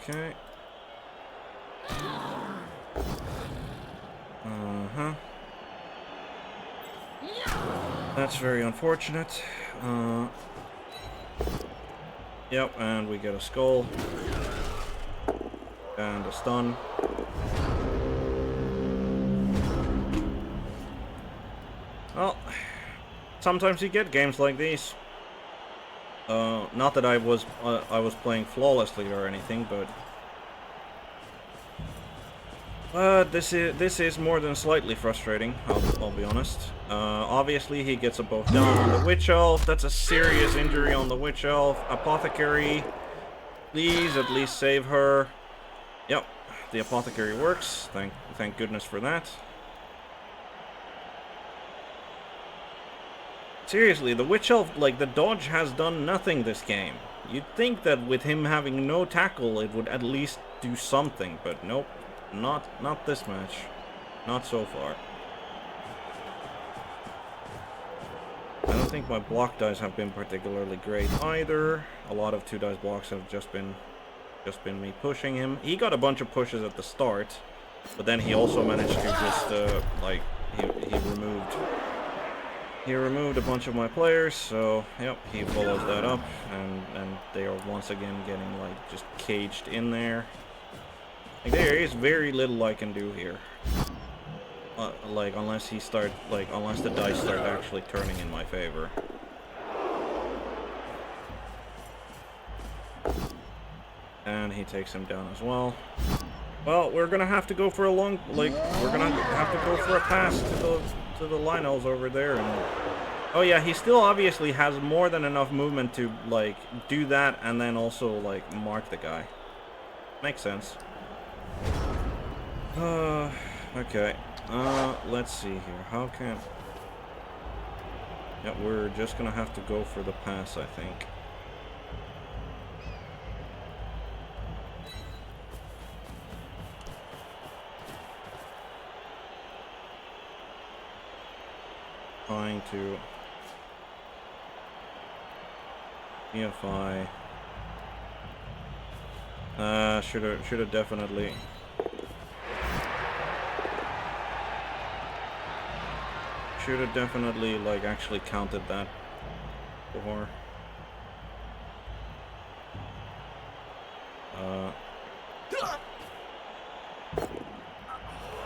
Speaker 1: Okay. That's very unfortunate. Yep, and we get a skull. And a stun. Well, sometimes you get games like these. Not that I was playing flawlessly or anything, but this is more than slightly frustrating. I'll be honest. Obviously, he gets a buff down on the Witch Elf. That's a serious injury on the Witch Elf. Apothecary, please at least save her. Yep, the Apothecary works. Thank goodness for that. Seriously, the Witch Elf, like, the dodge has done nothing this game. You'd think that with him having no tackle, it would at least do something, but nope. Not this match. Not so far. I don't think my block dice have been particularly great either. A lot of 2 dice blocks have just been me pushing him. He got a bunch of pushes at the start, but then he also managed to just like he removed a bunch of my players, so yep, he follows that up, and they are once again getting like just caged in there. Like, there is very little I can do here. Like, unless unless the dice start actually turning in my favor. And he takes him down as well. Well, we're gonna have to go for a long, we're gonna have to go for a pass to the Lionels over there. And oh yeah, he still obviously has more than enough movement to, like, do that and then also, like, mark the guy. Makes sense. Okay. Let's see here. How can... Yeah, we're just gonna have to go for the pass, I think. Trying to... EFI... Should've definitely... Should've definitely, like, actually counted that before.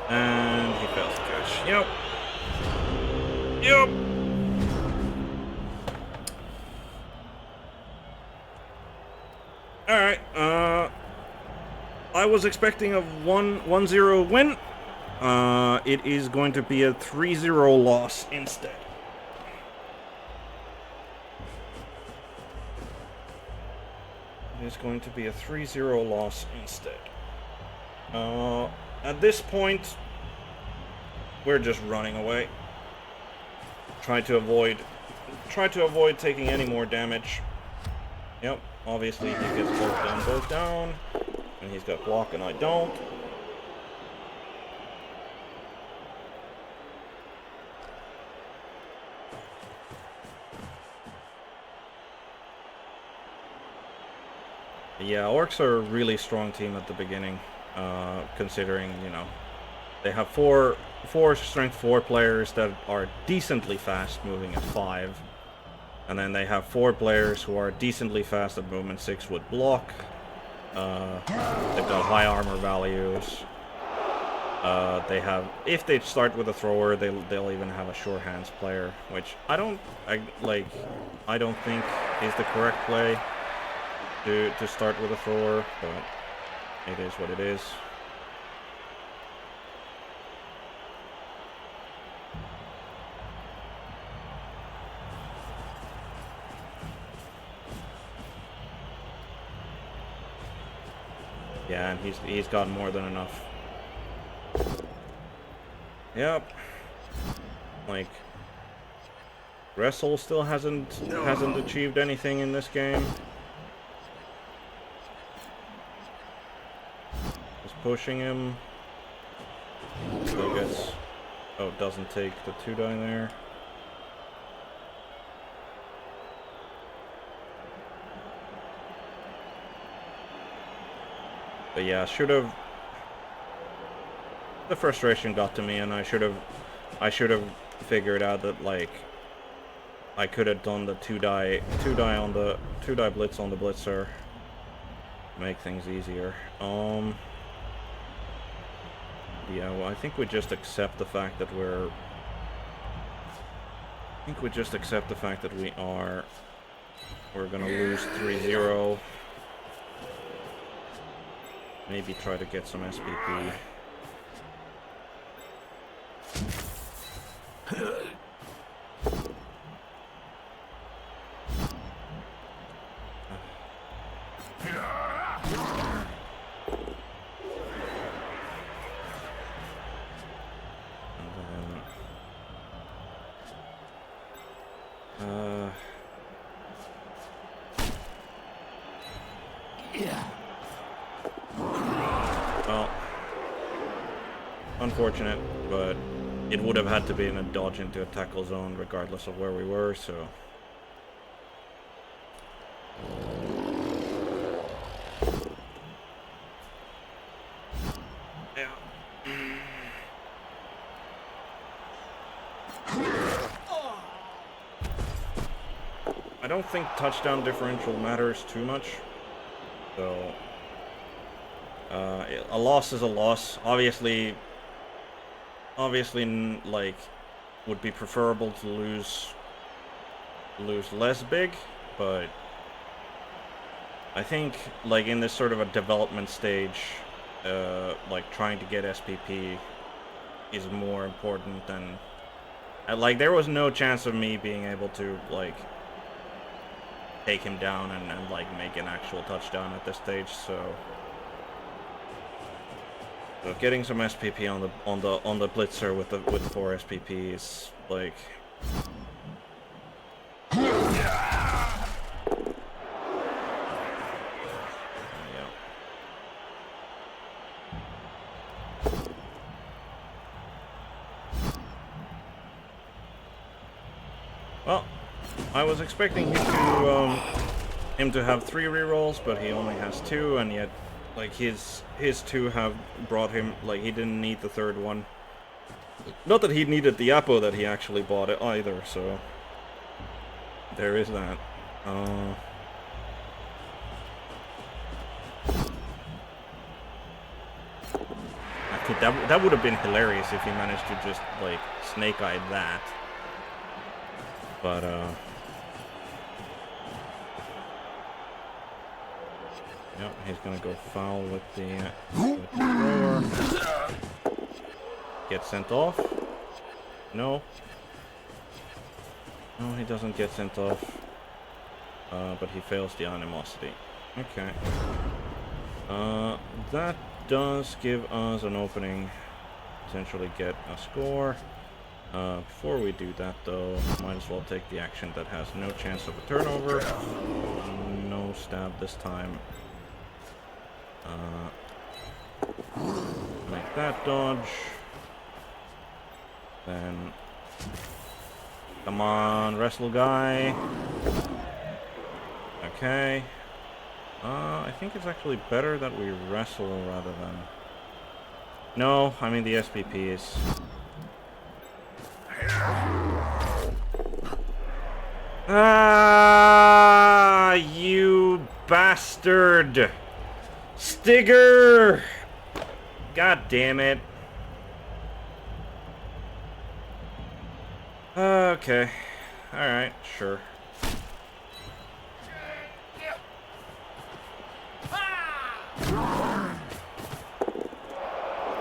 Speaker 1: And he fails to catch. Yep. Yep. Alright, I was expecting a 1-0 win. It is going to be a 3-0 loss instead. It is going to be a 3-0 loss instead. At this point, we're just running away. Try to avoid taking any more damage. Yep, obviously he gets both down, and he's got block and I don't. Yeah, Orcs are a really strong team at the beginning, considering, you know, they have four strength 4 players that are decently fast, moving at 5. And then they have 4 players who are decently fast at movement 6 with block. They've got high armor values. They have, if they start with a thrower, they'll even have a sure hands player, which I don't think is the correct play to start with a thrower, but it is what it is. Yeah, and he's got more than enough. Yep. Like, Wrestle still hasn't achieved anything in this game. Just pushing him. So I guess. Oh, it doesn't take the 2-die there. But yeah, should have. The frustration got to me, and I should have figured out that, like, I could have done the 2-die on the 2-die blitz on the blitzer. Make things easier. Yeah, well, I think we just accept the fact that we're. I think we just accept the fact that we're gonna lose 3-0. Maybe try to get some SPP. Well, unfortunate, but it would have had to be in a dodge into a tackle zone regardless of where we were, so. Yeah. I don't think touchdown differential matters too much, so A loss is a loss. Obviously, like, would be preferable to lose less big, but I think, like, in this sort of a development stage, like, trying to get SPP is more important than... like, there was no chance of me being able to, like, take him down and like, make an actual touchdown at this stage, so getting some SPP on the blitzer with 4 SPP is, like... Well, I was expecting him to have 3 rerolls, but he only has 2, and yet, like, his 2 have brought him, like, he didn't need the 3rd one. Not that he needed the Apo that he actually bought it either, so there is that. That would have been hilarious if he managed to just, like, snake-eye that. But, yep, he's gonna go foul with the thrower. Get sent off. No. No, he doesn't get sent off. But he fails the animosity. Okay. That does give us an opening. Potentially get a score. Before we do that, though, might as well take the action that has no chance of a turnover. No stab this time. Make that dodge. Then, come on, wrestle guy. Okay. I think it's actually better that we wrestle rather than... No, I mean the SPP is... Ah, you bastard! Stigger! God damn it. Okay. Alright, sure.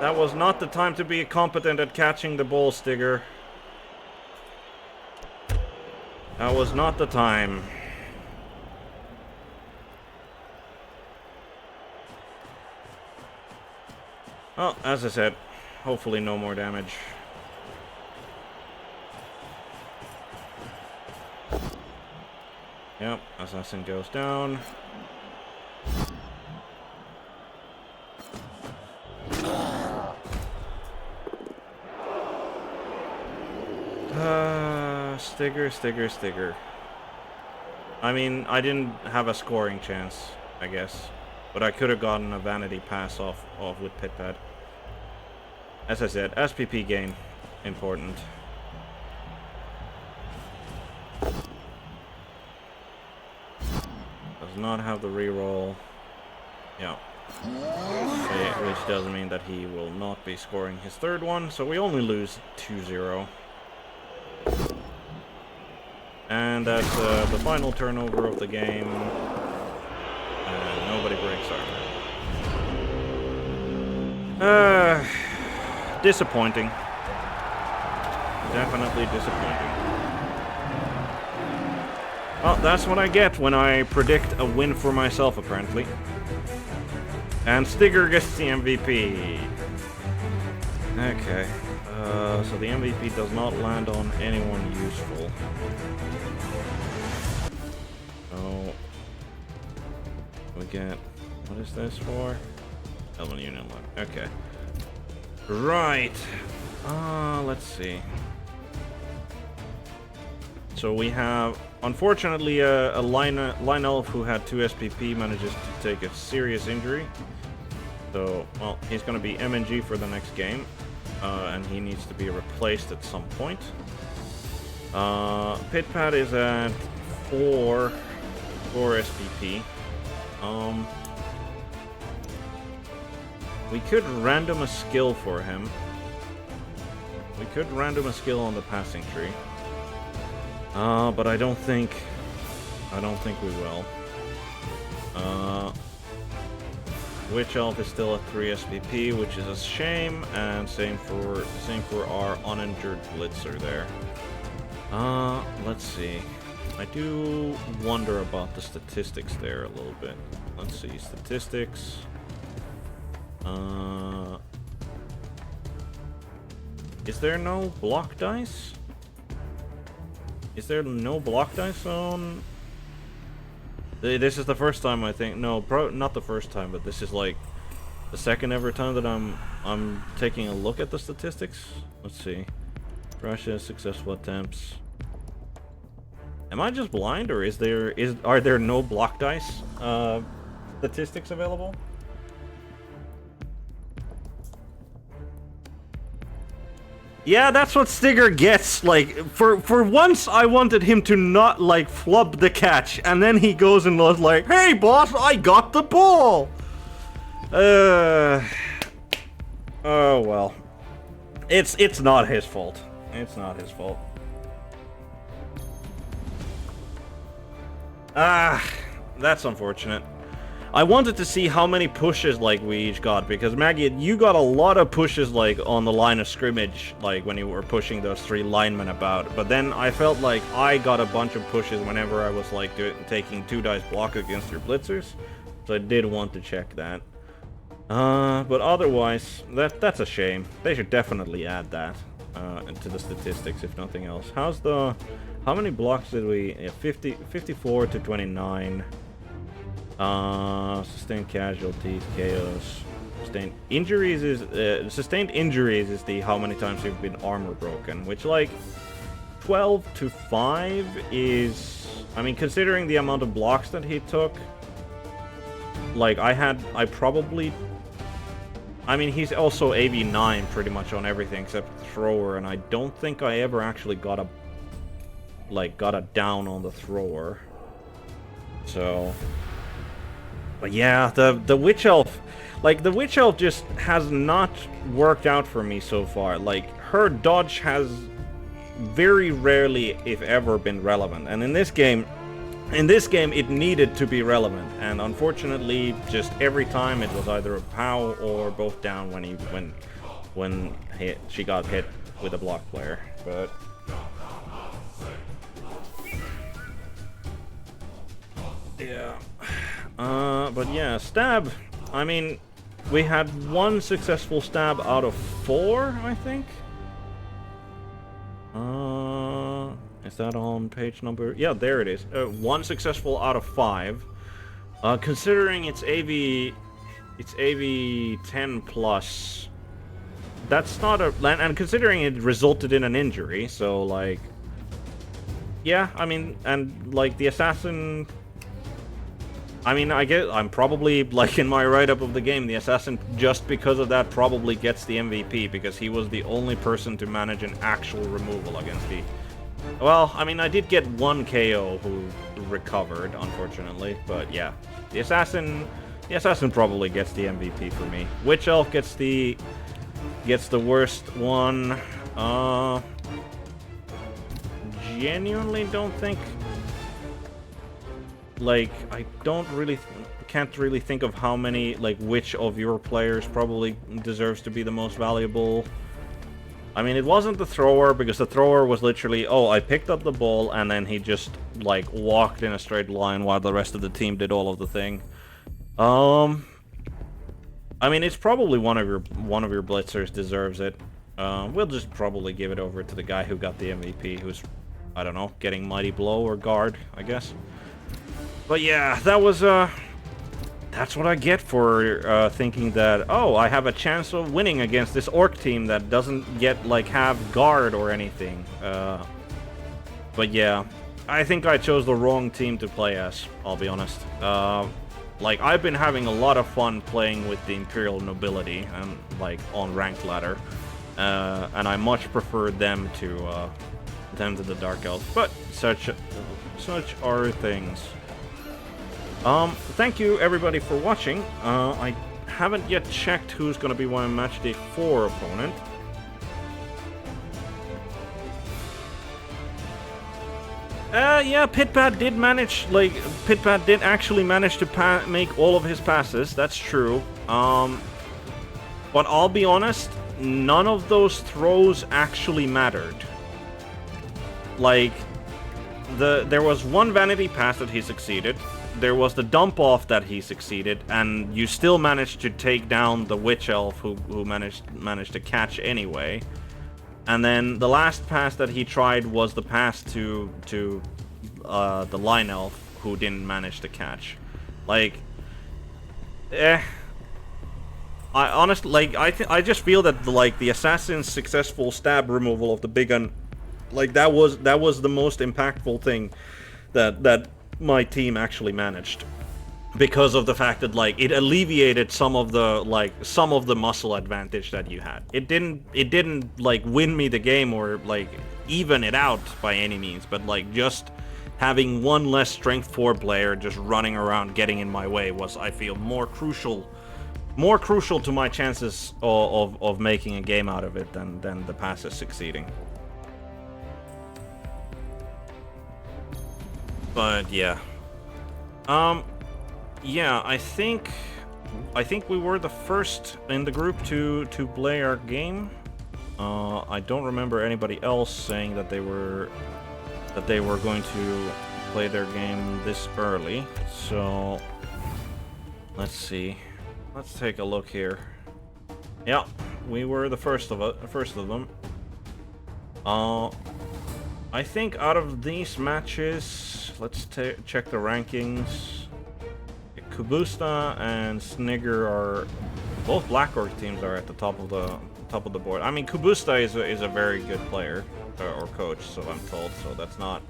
Speaker 1: That was not the time to be competent at catching the ball, Stigger. That was not the time. Well, as I said, hopefully no more damage. Yep, assassin goes down. Stigger. I mean, I didn't have a scoring chance, I guess. But I could have gotten a vanity pass off with Pitpad. As I said, SPP gain. Important. Does not have the reroll. Yeah. Which doesn't mean that he will not be scoring his 3rd one, so we only lose 2-0. And that's the final turnover of the game. And nobody breaks our... disappointing. Definitely disappointing. Well, that's what I get when I predict a win for myself, apparently. And Stigger gets the MVP. Okay. So the MVP does not land on anyone useful. So we get... What is this for? Elven Union line. Okay. Right. Let's see. So we have, unfortunately, a line elf who had 2 SPP manages to take a serious injury. So, well, he's going to be MNG for the next game. And he needs to be replaced at some point. Pitpad is at 4 SPP. We could random a skill for him. We could random a skill on the passing tree. But I don't think we will. Witch Elf is still at 3 SPP, which is a shame, and same for our uninjured Blitzer there. Let's see. I do wonder about the statistics there a little bit. Let's see, statistics. Is there no block dice? Is there no block dice on? This is the first time I think. No, not the first time, but this is like the second ever time that I'm taking a look at the statistics. Let's see. Russia successful attempts. Am I just blind, or are there no block dice statistics available? Yeah, that's what Stigger gets. Like, for once, I wanted him to not, like, flub the catch, and then he goes and was like, "Hey, boss, I got the ball!" Oh, well. It's not his fault. It's not his fault. That's unfortunate. I wanted to see how many pushes, like, we each got, because Maggiot, you got a lot of pushes, like, on the line of scrimmage, like, when you were pushing those 3 linemen about, but then I felt like I got a bunch of pushes whenever I was, like, taking 2 dice block against your blitzers, so I did want to check that. But otherwise, that's a shame. They should definitely add that, to the statistics, if nothing else. How many blocks did we, 54 to 29. Sustained casualties, chaos, sustained injuries is sustained injuries is the how many times you've been armor broken, which, like, 12 to 5 is, I mean, considering the amount of blocks that he took, like, I mean, he's also AV9 pretty much on everything except thrower, and I don't think I ever actually got a down on the thrower. So, but yeah, the Witch Elf, like, the Witch Elf just has not worked out for me so far. Like, her dodge has very rarely, if ever, been relevant. And in this game, it needed to be relevant. And unfortunately, just every time it was either a POW or both down when she got hit with a block player. But yeah. But yeah, stab. I mean, we had 1 successful stab out of 4, I think. Is that on page number? Yeah, there it is. 1 successful out of 5. Considering it's AV 10 plus, that's not a, and considering it resulted in an injury, so, like, yeah, I mean, and, like, the assassin, I mean, I'm probably, like, in my write-up of the game, the assassin, just because of that, probably gets the MVP, because he was the only person to manage an actual removal against the... Well, I mean, I did get 1 KO who recovered, unfortunately, but yeah. The assassin probably gets the MVP for me. Witch Elf gets the worst one. Genuinely don't think... Like, I can't really think of how many, like, which of your players probably deserves to be the most valuable. I mean, it wasn't the thrower, because the thrower was literally, oh, I picked up the ball, and then he just, like, walked in a straight line while the rest of the team did all of the thing. I mean, it's probably one of your blitzers deserves it. We'll just probably give it over to the guy who got the MVP, who's, I don't know, getting Mighty Blow or Guard, I guess. But yeah, that was, that's what I get for thinking that, oh, I have a chance of winning against this Orc team that doesn't yet, like, have Guard or anything. But yeah, I think I chose the wrong team to play as, I'll be honest. Like, I've been having a lot of fun playing with the Imperial Nobility, and, like, on ranked ladder. And I much prefer them to the Dark Elves, but such are things. Thank you everybody for watching. I haven't yet checked who's going to be my match day 4 opponent. Yeah, Pitpat did manage, like, Pitpat did actually manage to make all of his passes, that's true. But I'll be honest, none of those throws actually mattered. Like, there was one vanity pass that he succeeded, there was the dump off that he succeeded, and you still managed to take down the witch elf who managed to catch anyway. And then the last pass that he tried was the pass to the line elf who didn't manage to catch. Like, I honestly, like, I just feel that the assassin's successful stab removal of the big gun, like, that was the most impactful thing that my team actually managed, because of the fact that, like, it alleviated some of the muscle advantage that you had. It didn't like win me the game or like even it out by any means, but like just having one less strength 4 player just running around getting in my way was, I feel, more crucial to my chances of making a game out of it than the passes succeeding. But yeah. Yeah, I think we were the first in the group to play our game. I don't remember anybody else saying that they were going to play their game this early. So let's see. Let's take a look here. Yeah, we were the first of them. I think out of these matches, let's check the rankings. Kubusta and Snigger are both Black Orc teams are at the top of the board. I mean, Kubusta is a very good player or coach, so I'm told. So that's not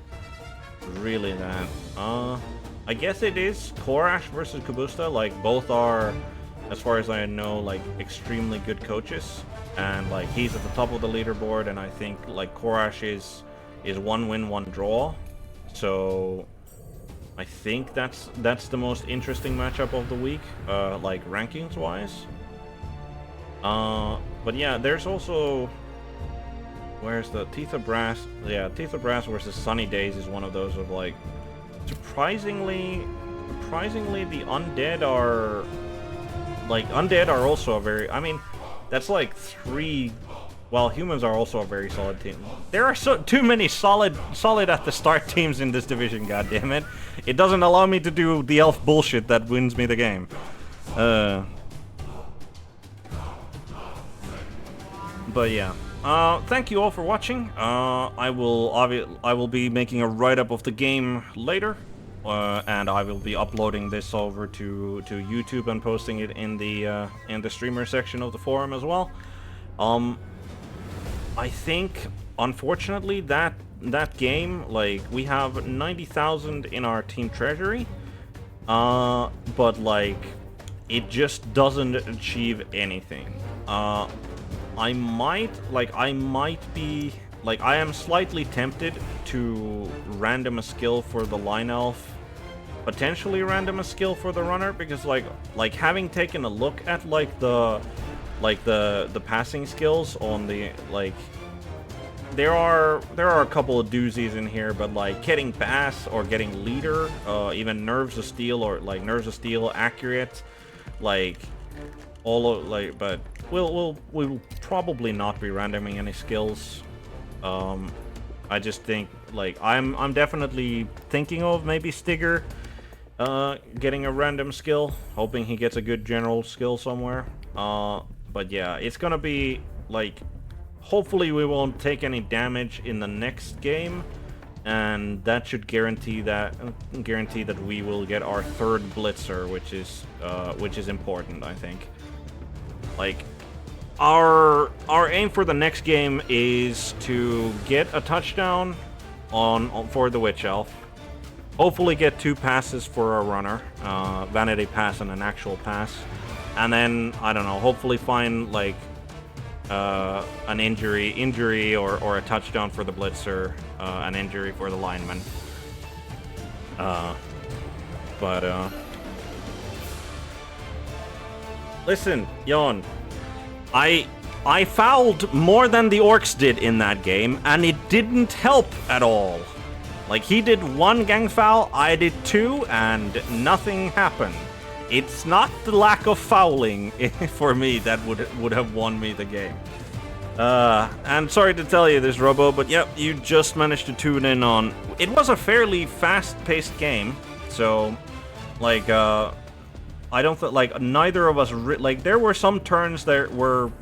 Speaker 1: really that. I guess it is Korash versus Kubusta. Like, both are, as far as I know, like extremely good coaches, and like he's at the top of the leaderboard, and I think like Korash is 1 win, 1 draw. So I think that's the most interesting matchup of the week, like rankings wise. But yeah, there's also, where's the Teeth of Brass? Yeah, Teeth of Brass versus Sunny Days is one of those of like, surprisingly the undead are also a very, I mean, that's like 3. Well, humans are also a very solid team. There are too many solid at the start teams in this division, goddammit. It doesn't allow me to do the elf bullshit that wins me the game. But yeah. Thank you all for watching. I will be making a write-up of the game later. And I will be uploading this over to YouTube and posting it in the streamer section of the forum as well. I think, unfortunately, that game, like, we have 90,000 in our team treasury, but like, it just doesn't achieve anything. I am slightly tempted to random a skill for the line elf, potentially random a skill for the runner, because like having taken a look at the passing skills on the, like, there are a couple of doozies in here, but like getting pass or getting leader, even nerves of steel or like nerves of steel accurate, like all of, like, but we'll probably not be randoming any skills. I just think, like, I'm definitely thinking of maybe Stigger getting a random skill, hoping he gets a good general skill somewhere. But yeah, it's gonna be like, hopefully we won't take any damage in the next game, and that should guarantee that we will get our 3rd blitzer, which is important, I think. Like, our aim for the next game is to get a touchdown for the witch elf. Hopefully get 2 passes for a runner, vanity pass and an actual pass. And then, I don't know, hopefully find, like, an injury or a touchdown for the blitzer, an injury for the lineman. Listen, Jon. I fouled more than the Orcs did in that game, and it didn't help at all. Like, he did 1 gang foul, I did 2, and nothing happened. It's not the lack of fouling for me that would have won me the game. And sorry to tell you this, Robo, but yep, you just managed to tune in on... It was a fairly fast-paced game, so, like, I don't think, like, neither of us... Like, there were some turns there where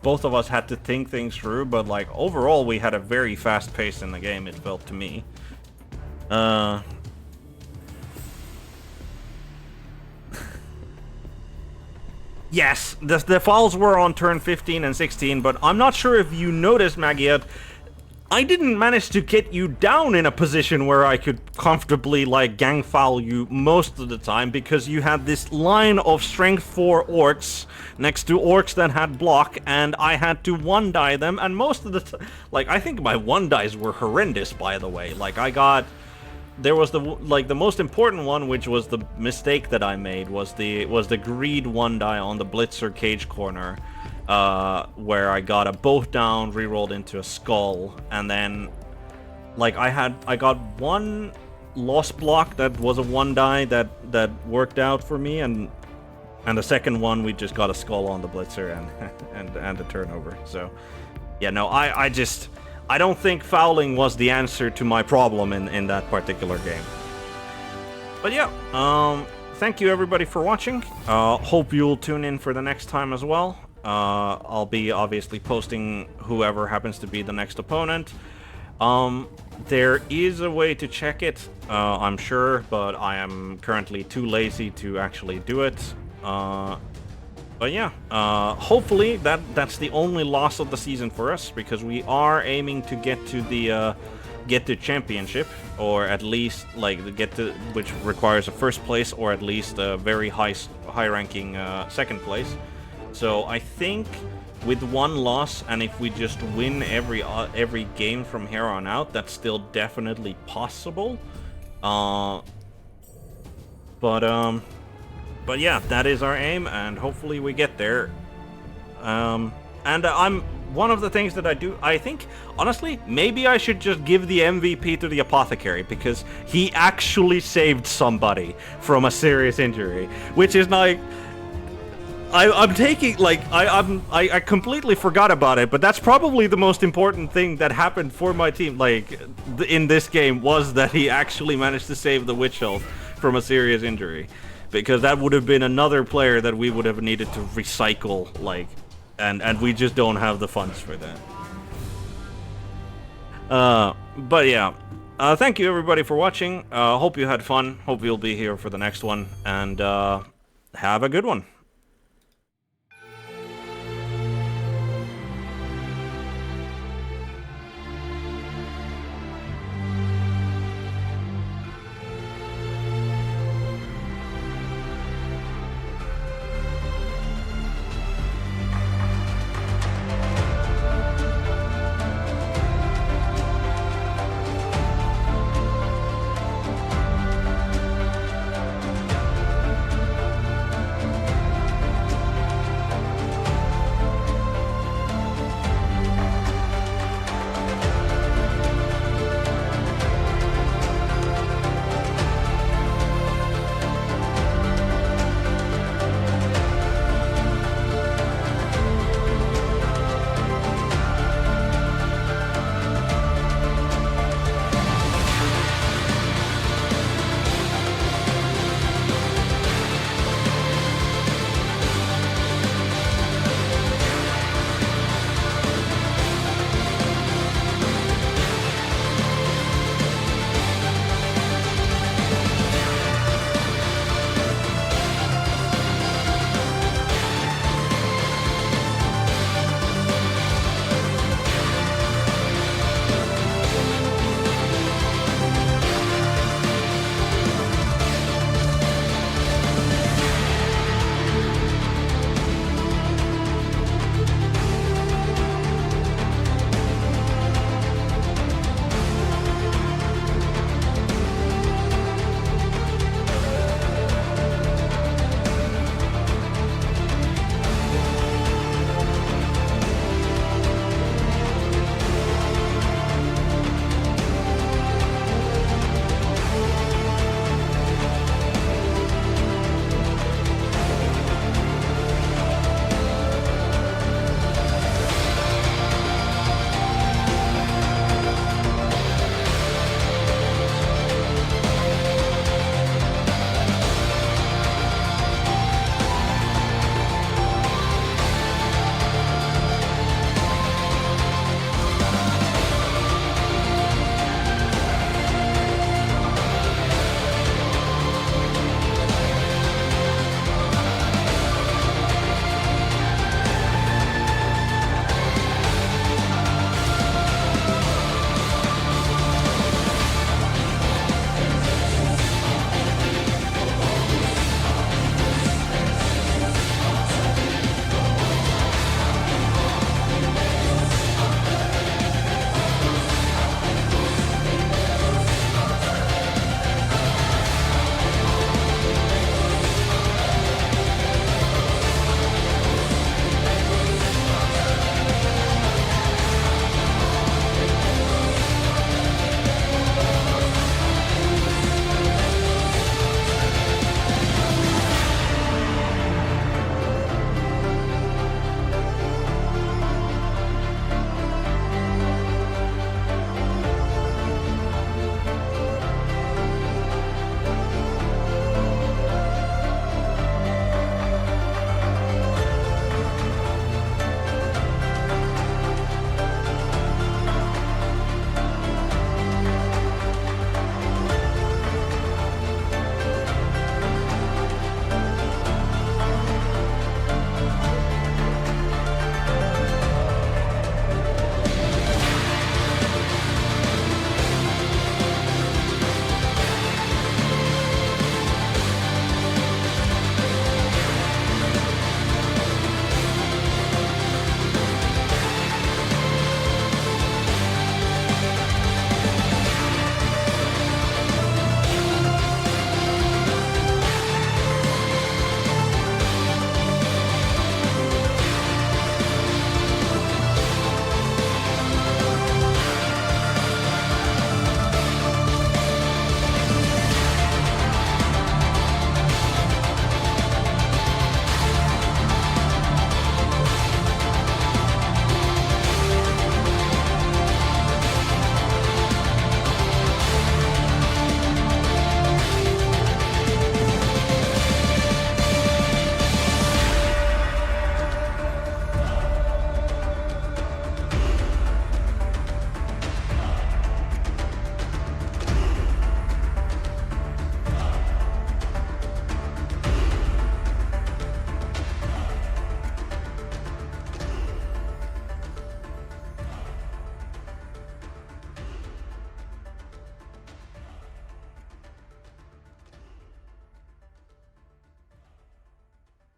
Speaker 1: both of us had to think things through, but, like, overall, we had a very fast pace in the game, it felt to me. Yes, the fouls were on turn 15 and 16, but I'm not sure if you noticed, Maggiot, I didn't manage to get you down in a position where I could comfortably, like, gang foul you most of the time, because you had this line of strength 4 orcs next to orcs that had block, and I had to one-die them, and most of the time, like, I think my one-dies were horrendous, by the way. Like, I got... There was the most important one, which was the mistake that I made, was the greed one die on the blitzer cage corner, where I got a both down, rerolled into a skull, and then, like, I got one lost block that was a one die that worked out for me, and the second one we just got a skull on the blitzer and a turnover. So yeah, no, I don't think fouling was the answer to my problem in that particular game. But yeah, thank you everybody for watching. Hope you'll tune in for the next time as well. I'll be obviously posting whoever happens to be the next opponent. There is a way to check it, I'm sure, but I am currently too lazy to actually do it. But yeah, hopefully that's the only loss of the season for us, because we are aiming to get to the championship, or at least like which requires a first place or at least a very high ranking second place. So I think with one loss, and if we just win every game from here on out, that's still definitely possible. But yeah, that is our aim, and hopefully we get there. And one of the things that I think, honestly, maybe I should just give the MVP to the Apothecary, because he actually saved somebody from a serious injury, which is like... I'm taking, like, I completely forgot about it, but that's probably the most important thing that happened for my team, like, in this game, was that he actually managed to save the Witch Elf from a serious injury. Because that would have been another player that we would have needed to recycle, like, and we just don't have the funds for that. But yeah, thank you everybody for watching. Hope you had fun. Hope you'll be here for the next one, and have a good one.